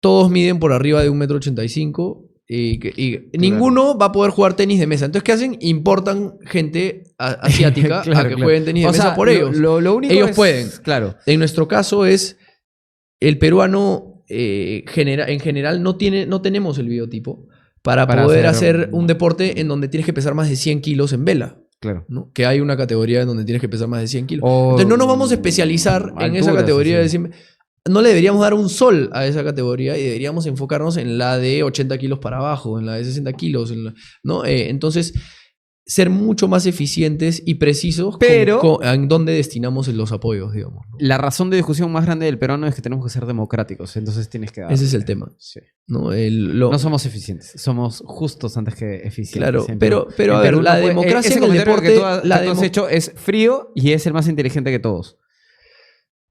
todos miden por arriba de 1,85 m y ninguno va a poder jugar tenis de mesa. Entonces, ¿qué hacen? Importan gente asiática Claro, a que claro. jueguen tenis de O mesa sea, por ellos. Lo único Ellos es- pueden. Claro. En nuestro caso es el peruano en general no tenemos el biotipo para poder hacer un deporte en donde tienes que pesar más de 100 kilos en vela, Claro. ¿no? Que hay una categoría en donde tienes que pesar más de 100 kilos. O Entonces no nos vamos a especializar en esa alturas, categoría de así. 100. No le deberíamos dar un sol a esa categoría y deberíamos enfocarnos en la de 80 kilos para abajo, en la de 60 kilos, ¿no? Entonces, ser mucho más eficientes y precisos Pero- en dónde destinamos los apoyos, digamos, ¿no? La razón de discusión más grande del peruano es que tenemos que ser democráticos. Entonces tienes que dar. Ese es el tema. Sí. ¿no? No somos eficientes. Somos justos antes que eficientes. Claro, En pero Perú. a En ver, Perú la no puede- democracia ese en el comentario deporte, que tú has la hecho es frío y es el más inteligente que todos.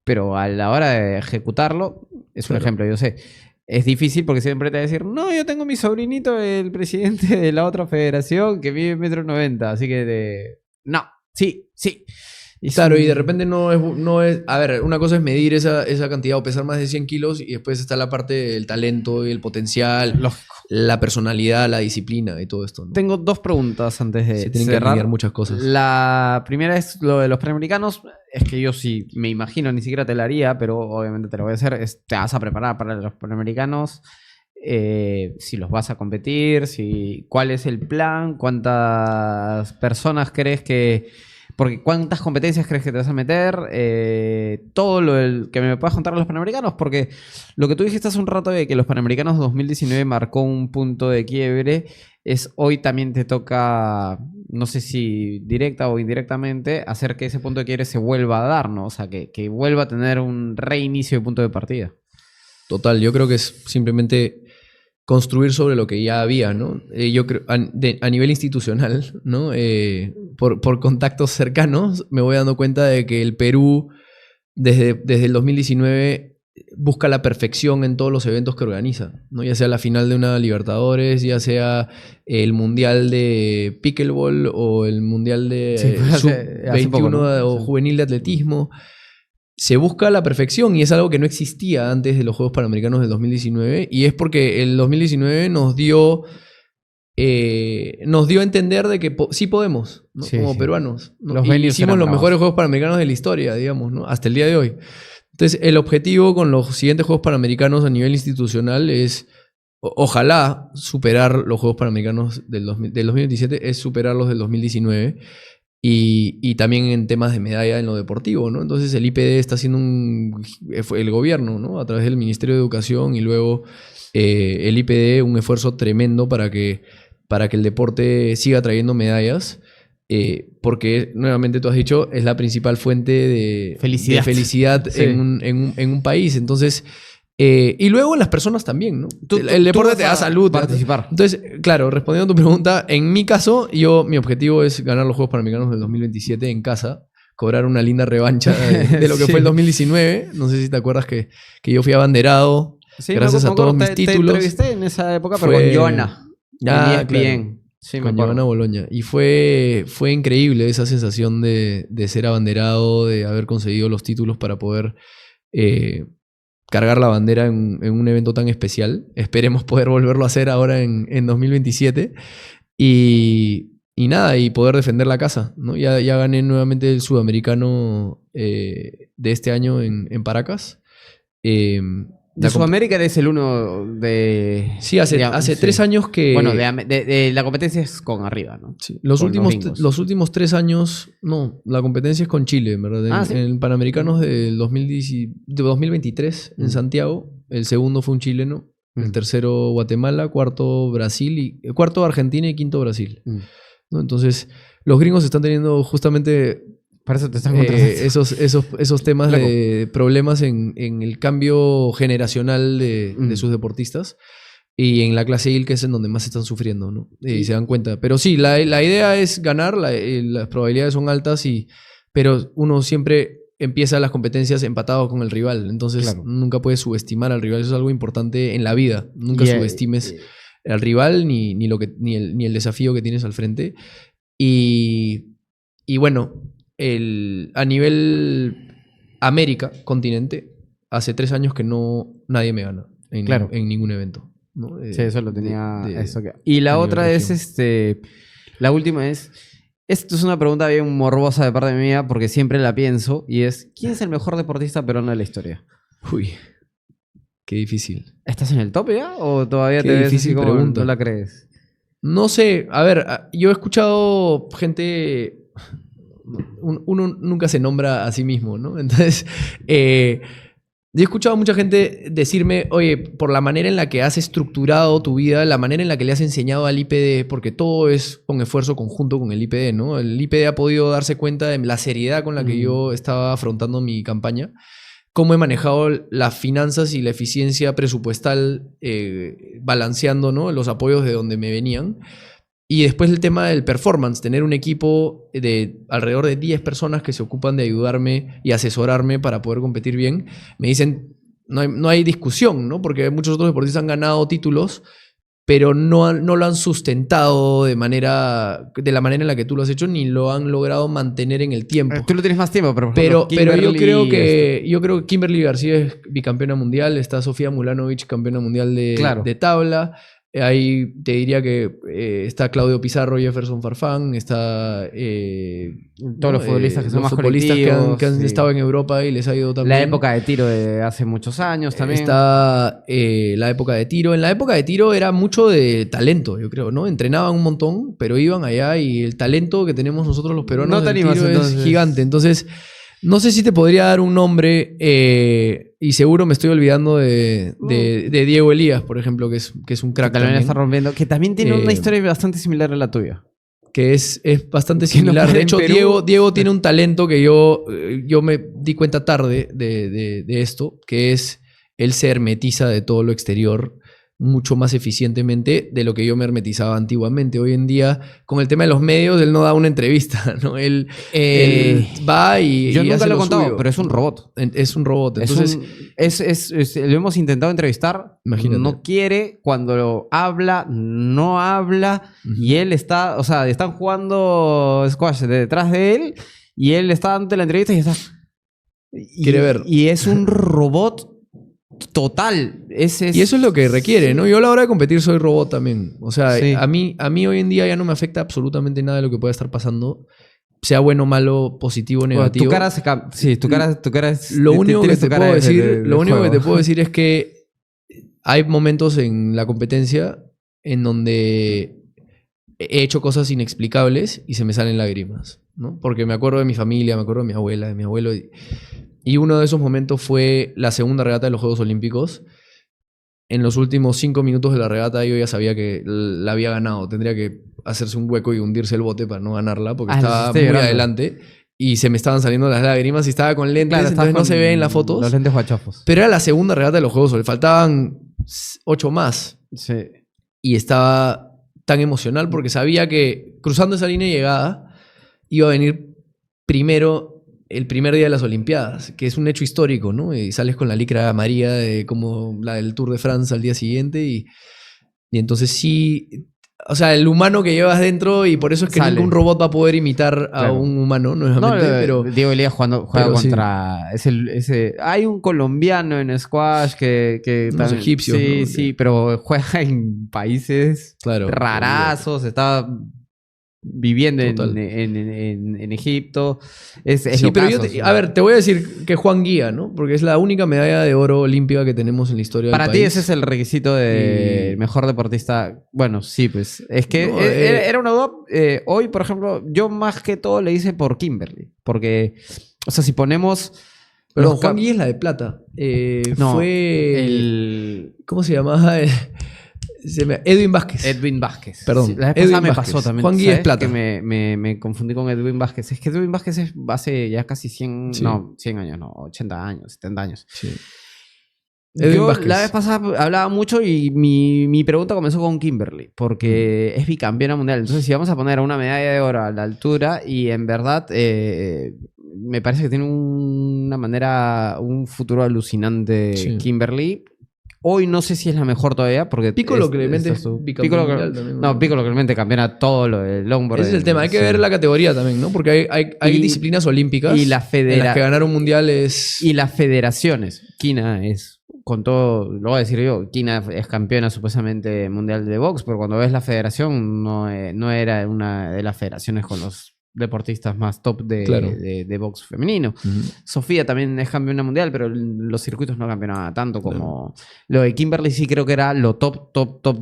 Pero a la hora de ejecutarlo, es un Claro. ejemplo, yo sé. Es difícil porque siempre te va a decir, no, yo tengo mi sobrinito, el presidente de la otra federación, que mide 1,90 m, así que no, sí. Es Claro, un- y de repente no es... A ver, una cosa es medir esa cantidad o pesar más de 100 kilos y después está la parte del talento y el potencial. Lógico. la personalidad, la disciplina y todo esto, ¿no? Tengo 2 preguntas antes de Se tienen que cerrar. alinear muchas cosas. La primera es lo de los Panamericanos. Es que yo sí me imagino, ni siquiera te la haría, pero obviamente te lo voy a hacer. Te vas a preparar para los Panamericanos. Si los vas a competir, cuál es el plan, cuántas personas crees que... Porque cuántas competencias crees que te vas a meter, todo que me puedas contar de los Panamericanos, porque lo que tú dijiste hace un rato de que los Panamericanos 2019 marcó un punto de quiebre, hoy también te toca, no sé si directa o indirectamente, hacer que ese punto de quiebre se vuelva a dar, ¿no? O sea, que vuelva a tener un reinicio de punto de partida. Total, yo creo que es simplemente construir sobre lo que ya había, ¿no? Yo creo, a nivel institucional, ¿no? Por contactos cercanos, me voy dando cuenta de que el Perú, desde el 2019, busca la perfección en todos los eventos que organiza, ¿no? Ya sea la final de una Libertadores, ya sea el Mundial de Pickleball o el Mundial de Sub-21 ¿no? o Juvenil de Atletismo. Se busca la perfección y es algo que no existía antes de los Juegos Panamericanos del 2019 y es porque el 2019 nos dio a entender de que sí podemos, ¿no? Sí, como sí. peruanos, ¿no? Los y hicimos los mejores Juegos Panamericanos de la historia, digamos, ¿no? Hasta el día de hoy. Entonces, el objetivo con los siguientes Juegos Panamericanos a nivel institucional es, ojalá, superar los Juegos Panamericanos del 2027, es superar los del 2019. Y también en temas de medalla en lo deportivo, ¿no? Entonces el IPD está haciendo el gobierno, ¿no? A través del Ministerio de Educación y luego el IPD un esfuerzo tremendo para que el deporte siga trayendo medallas, porque nuevamente tú has dicho, es la principal fuente de felicidad sí. en un país. Entonces... y luego las personas también, ¿no? El deporte te da salud. Participar. Entonces, claro, respondiendo a tu pregunta, en mi caso, mi objetivo es ganar los Juegos Panamericanos del 2027 en casa, cobrar una linda revancha de lo que Sí. fue el 2019. No sé si te acuerdas que yo fui abanderado gracias a todos mis títulos. Te entrevisté en esa época, pero Fue- con Joana. Ah, Bien. Sí, me con acuerdo. Giovanna Boloña. Y fue increíble esa sensación de ser abanderado, de haber conseguido los títulos para poder cargar la bandera en un evento tan especial. Esperemos poder volverlo a hacer ahora en 2027. Y nada, y poder defender la casa, ¿no? Ya gané nuevamente el sudamericano de este año en Paracas. De Sudamérica eres el uno de... Sí, hace 3 años que... Bueno, de la competencia es con arriba, ¿no? Sí. Los últimos 3 años, no, la competencia es con Chile, en verdad. ¿Sí? En Panamericanos del 2023 en Santiago, el segundo fue un chileno, el tercero Guatemala, cuarto cuarto Argentina y quinto Brasil. ¿No? Entonces, los gringos están teniendo justamente... Para eso te están esos temas de problemas en el cambio generacional de sus deportistas y en la clase IL, que es en donde más están sufriendo, ¿no? Y se dan cuenta. Pero sí, la idea es ganar, las probabilidades son altas, pero uno siempre empieza las competencias empatado con el rival. Entonces nunca puedes subestimar al rival. Eso es algo importante en la vida. Nunca subestimes al rival ni el desafío que tienes al frente. Y bueno... a nivel América, continente, hace 3 años que nadie me gana en ningún evento, ¿no? Sí, eso lo tenía. Y la otra es, la última es, esto es una pregunta bien morbosa de parte mía porque siempre la pienso y es, ¿quién es el mejor deportista peruano de la historia? Uy, qué difícil. ¿Estás en el top ya o todavía qué te ves difícil así como pregunta. no la crees? No sé, a ver, yo he escuchado gente... Uno nunca se nombra a sí mismo, ¿no? Entonces, yo he escuchado a mucha gente decirme, oye, por la manera en la que has estructurado tu vida, la manera en la que le has enseñado al IPD, porque todo es con esfuerzo conjunto con el IPD, ¿no? El IPD ha podido darse cuenta de la seriedad con la que yo estaba afrontando mi campaña, cómo he manejado las finanzas y la eficiencia presupuestal balanceando, ¿no? Los apoyos de donde me venían. Y después el tema del performance, tener un equipo de alrededor de 10 personas que se ocupan de ayudarme y asesorarme para poder competir bien. Me dicen, no hay discusión, ¿no? Porque muchos otros deportistas han ganado títulos, pero no lo han sustentado de la manera en la que tú lo has hecho, ni lo han logrado mantener en el tiempo. Tú lo tienes más tiempo, pero yo creo que Kimberly García es bicampeona mundial, está Sofía Mulanovich, campeona mundial de tabla. Ahí te diría que está Claudio Pizarro, Jefferson Farfán, está Todos los futbolistas que son los más futbolistas que han sí. estado en Europa y les ha ido también. La época de Tiro de hace muchos años también. Está la época de Tiro. En la época de Tiro era mucho de talento, yo creo, ¿no? Entrenaban un montón, pero iban allá y el talento que tenemos nosotros los peruanos No te del animas, tiro entonces. es gigante. Entonces, no sé si te podría dar un nombre y seguro me estoy olvidando de Diego Elías, por ejemplo, que es un crack que también también, está rompiendo. Que también tiene una historia bastante similar a la tuya. que es bastante Que no similar. para De en hecho, Perú. Diego tiene un talento que yo me di cuenta tarde de esto, que es él se hermetiza de todo lo exterior mucho más eficientemente de lo que yo me hermetizaba antiguamente. Hoy en día, con el tema de los medios, él no da una entrevista, ¿no? Él va y Yo nunca hace lo he contado, suyo. pero es un robot. Es un robot. Entonces, Lo hemos intentado entrevistar. Imagínate. No quiere. Cuando lo habla, no habla. Y él está... O sea, están jugando squash detrás de él. Y él está dando la entrevista y está... Quiere ver. Y es un robot total. y eso es lo que requiere, ¿no? Yo a la hora de competir soy robot también. O sea, Sí. a mí hoy en día ya no me afecta absolutamente nada de lo que pueda estar pasando. Sea bueno, malo, positivo, negativo. Tu cara se cambia. Sí, tu cara es... Lo único que tienes te tu cara puedo de decir, lo único que juego. te puedo decir es que hay momentos en la competencia en donde he hecho cosas inexplicables y se me salen lágrimas, ¿no? Porque me acuerdo de mi familia, me acuerdo de mi abuela, de mi abuelo. Y uno de esos momentos fue la segunda regata de los Juegos Olímpicos. En los últimos 5 minutos de la regata yo ya sabía que la había ganado. Tendría que hacerse un hueco y hundirse el bote para no ganarla porque estaba muy adelante. Y se me estaban saliendo las lágrimas y estaba con lentes, Claro, entonces no se ve en las fotos. Los lentes guachafos. Pero era la segunda regata de los Juegos Olímpicos. Faltaban 8 más. Sí. Y estaba tan emocional porque sabía que cruzando esa línea de llegada iba a venir primero el primer día de las Olimpiadas, que es un hecho histórico, ¿no? Y sales con la licra amarilla como la del Tour de France al día siguiente y entonces sí, o sea, el humano que llevas dentro y por eso es que Sale. ningún robot va a poder imitar a un humano, nuevamente, pero... Diego Elías juega pero contra... hay un colombiano en squash que Unos egipcios, Sí, ¿no? sí, pero juega en países Claro, rarazos, está viviendo Total. en Egipto. Es Sí, pero locazo, a ver, te voy a decir que Juan Guía, ¿no? Porque es la única medalla de oro olímpica que tenemos en la historia Para del ti país. ese es el requisito de Y- mejor deportista. Bueno, sí, pues. Es que No, era una duda. Hoy, por ejemplo, yo más que todo le hice por Kimberly. Porque, o sea, si ponemos... Perdón, los Juan cap- Guía es la de plata. No, Fue... ¿Cómo se llamaba? Edwin Vázquez. Edwin Vázquez. Perdón, Sí, la vez Edwin pasada me Vázquez. pasó también. Juan Guía es ¿sabes? plata. Que me confundí con Edwin Vázquez. Es que Edwin Vázquez es hace ya casi 100... Sí. No, 100 años, no. 80 años, 70 años. Sí. Edwin Yo Vázquez. la vez pasada hablaba mucho y mi pregunta comenzó con Kimberly, porque es bicampeona mundial. Entonces, si vamos a poner una medalla de oro a la altura, y en verdad me parece que tiene una manera, un futuro alucinante Sí. Kimberly. Hoy no sé si es la mejor todavía, porque... Piccolo Clemente es bicampeón mundial también, ¿no? Piccolo Clemente campeona todo lo del longboard. Ese es el tema. Hay que Sí. ver la categoría también, ¿no? Porque hay Y- disciplinas olímpicas y la en las que ganaron mundiales. Y las federaciones. Kina es, con todo, lo voy a decir yo, Kina es campeona supuestamente mundial de box, pero cuando ves la federación no era una de las federaciones con los deportistas más top Claro. de box femenino. Ujú. Sofía también es campeona mundial, pero los circuitos no campeonaban tanto como... Lo de Kimberly sí creo que era lo top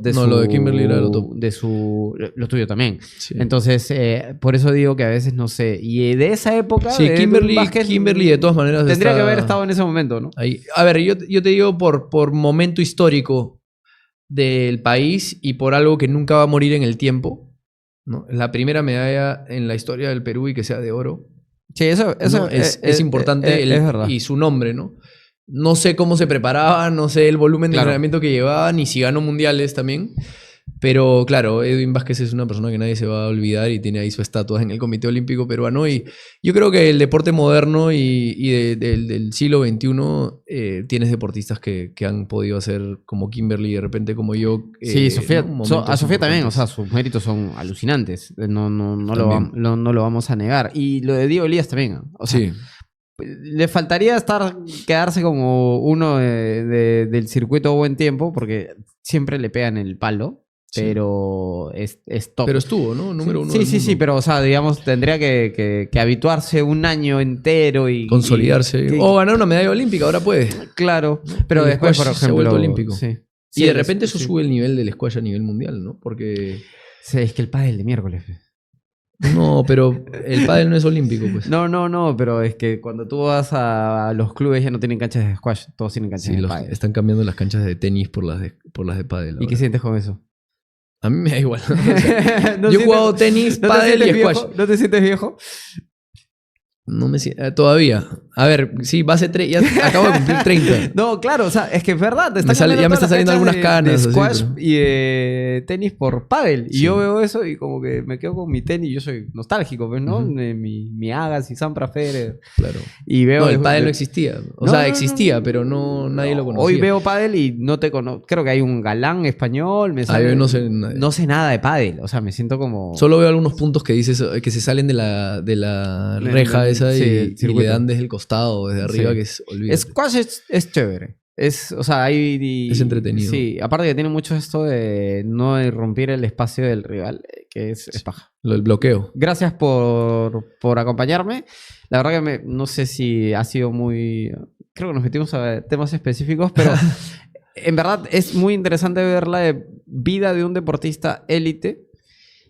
de No, su... lo de Kimberly era lo top. De su... Lo tuyo también. Sí. Entonces, por eso digo que a veces no sé. Y de esa época... Sí, de Kimberly, Edwin Vázquez, Kimberly de todas maneras tendría está que haber estado en ese momento, ¿no? ahí. A ver, yo te digo por momento histórico del país y por algo que nunca va a morir en el tiempo, ¿no? La primera medalla en la historia del Perú y que sea de oro. Sí, eso ¿no? Es importante es verdad. y su nombre, ¿no? No sé cómo se preparaba, no sé el volumen de Claro. entrenamiento que llevaba, ni si ganó mundiales también. Pero claro, Edwin Vázquez es una persona que nadie se va a olvidar y tiene ahí su estatua en el Comité Olímpico Peruano. Y yo creo que el deporte moderno y del siglo XXI tienes deportistas que han podido hacer como Kimberly, de repente como yo. Sí, Sofía, ¿no? Momentos a Sofía también, o sea, importantes. sus méritos son alucinantes. No También. no lo vamos a negar. Y lo de Diego Elías también. O sea, Sí, le faltaría quedarse como uno del circuito buen tiempo, porque siempre le pegan el palo. Sí. Pero es top. Pero estuvo, ¿no? Número uno. Sí, pero, o sea, digamos, tendría que habituarse un año entero y... Consolidarse. O ganar una medalla olímpica, ahora puede. Claro, pero El después, por squash ejemplo... se ha vuelto olímpico. Sí. Y de repente eso sube el nivel del squash a nivel mundial, ¿no? Porque... Sí, es que el pádel de miércoles. No, pero el pádel no es olímpico, pues. No, pero es que cuando tú vas a los clubes ya no tienen canchas de squash, todos tienen canchas de pádel. Están cambiando las canchas de tenis por las de pádel. ¿Y qué sientes con eso? A mí me da igual. ¿No Yo he jugado tenis, pádel y squash. ¿No te sientes viejo? No me siento... todavía. A ver, sí, base 3. Ya acabo de cumplir 30. No, claro, o sea, es que es verdad. Ya me están saliendo algunas canas. De squash así, y de tenis por pádel. Y Sí. yo veo eso y como que me quedo con mi tenis. Yo soy nostálgico, pues, ¿no? Ujú. Mi Agassi, Sampras Federer. Claro. Y veo... No, el pádel no existía. O sea, existía, pero nadie lo conocía. Hoy veo pádel y no te conozco. Creo que hay un galán español. Yo no sé nada. No sé nada de pádel. O sea, me siento como... Solo veo algunos puntos que dices que se salen de la reja esa Sí, y el circuito. le dan desde el costado, desde arriba, Sí. que es... olvídate. Squash es chévere. O sea, hay... Es entretenido. Sí, aparte que tiene mucho esto de no irrumpir el espacio del rival, que es paja. El bloqueo. Gracias por acompañarme. La verdad que no sé si ha sido muy... Creo que nos metimos a temas específicos, pero en verdad es muy interesante ver la vida de un deportista élite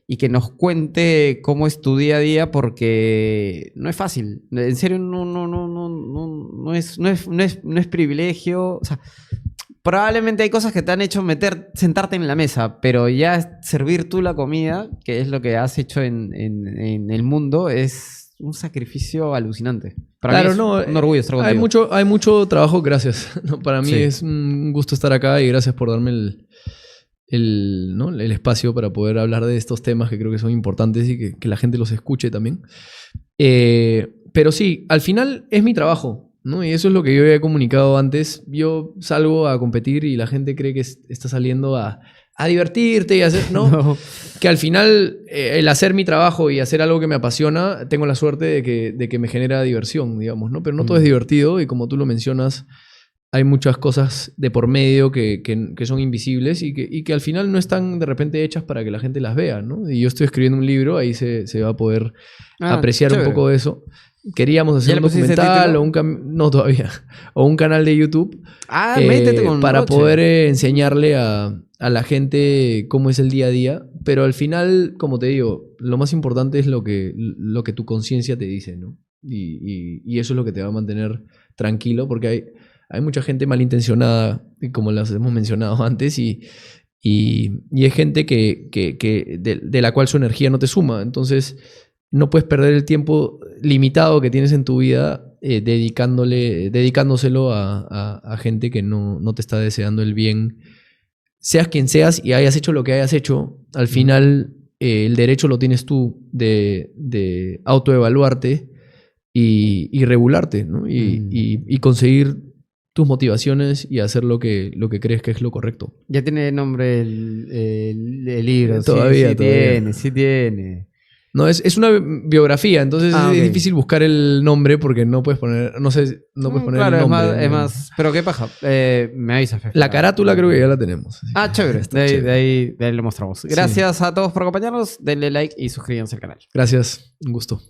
y que nos cuente cómo es tu día a día, porque no es fácil. En serio, no es privilegio. O sea, probablemente hay cosas que te han hecho sentarte en la mesa, pero ya servir tú la comida, que es lo que has hecho en el mundo, es un sacrificio alucinante. Para mí es un orgullo estar contigo. Hay mucho trabajo, gracias. No, para mí Sí. es un gusto estar acá y gracias por darme el espacio para poder hablar de estos temas que creo que son importantes y que la gente los escuche también. Pero sí, al final es mi trabajo, ¿no? Y eso es lo que yo he comunicado antes. Yo salgo a competir y la gente cree que está saliendo a divertirte y hacer, ¿no? No. Que al final el hacer mi trabajo y hacer algo que me apasiona, tengo la suerte de que me genera diversión, digamos, ¿no? Pero no todo es divertido y como tú lo mencionas, hay muchas cosas de por medio que son invisibles y que al final no están de repente hechas para que la gente las vea, ¿no? Y yo estoy escribiendo un libro, ahí se va a poder apreciar chévere. un poco de eso. Queríamos ¿Ya hacer le un pusiste documental título? no todavía, o un canal de YouTube Métete con para Roche. poder enseñarle a la gente cómo es el día a día. Pero al final, como te digo, lo más importante es lo que tu conciencia te dice, ¿no? Y eso es lo que te va a mantener tranquilo, porque hay mucha gente malintencionada, como las hemos mencionado antes, y hay gente de la cual su energía no te suma. Entonces, no puedes perder el tiempo limitado que tienes en tu vida dedicándoselo a gente que no te está deseando el bien. Seas quien seas y hayas hecho lo que hayas hecho, al final el derecho lo tienes tú de autoevaluarte y regularte, ¿no? Y conseguir tus motivaciones y hacer lo que crees que es lo correcto. Ya tiene nombre el libro. Todavía. Sí tiene. No, es una biografía, entonces Ok. es difícil buscar el nombre porque no puedes poner, no puedes poner Claro, el nombre. es más. Pero qué paja. Me avisas, Fefe. La carátula creo que ya la tenemos. Chévere. Está chévere. De ahí lo mostramos. Gracias a todos por acompañarnos. Denle like y suscríbanse al canal. Gracias, un gusto.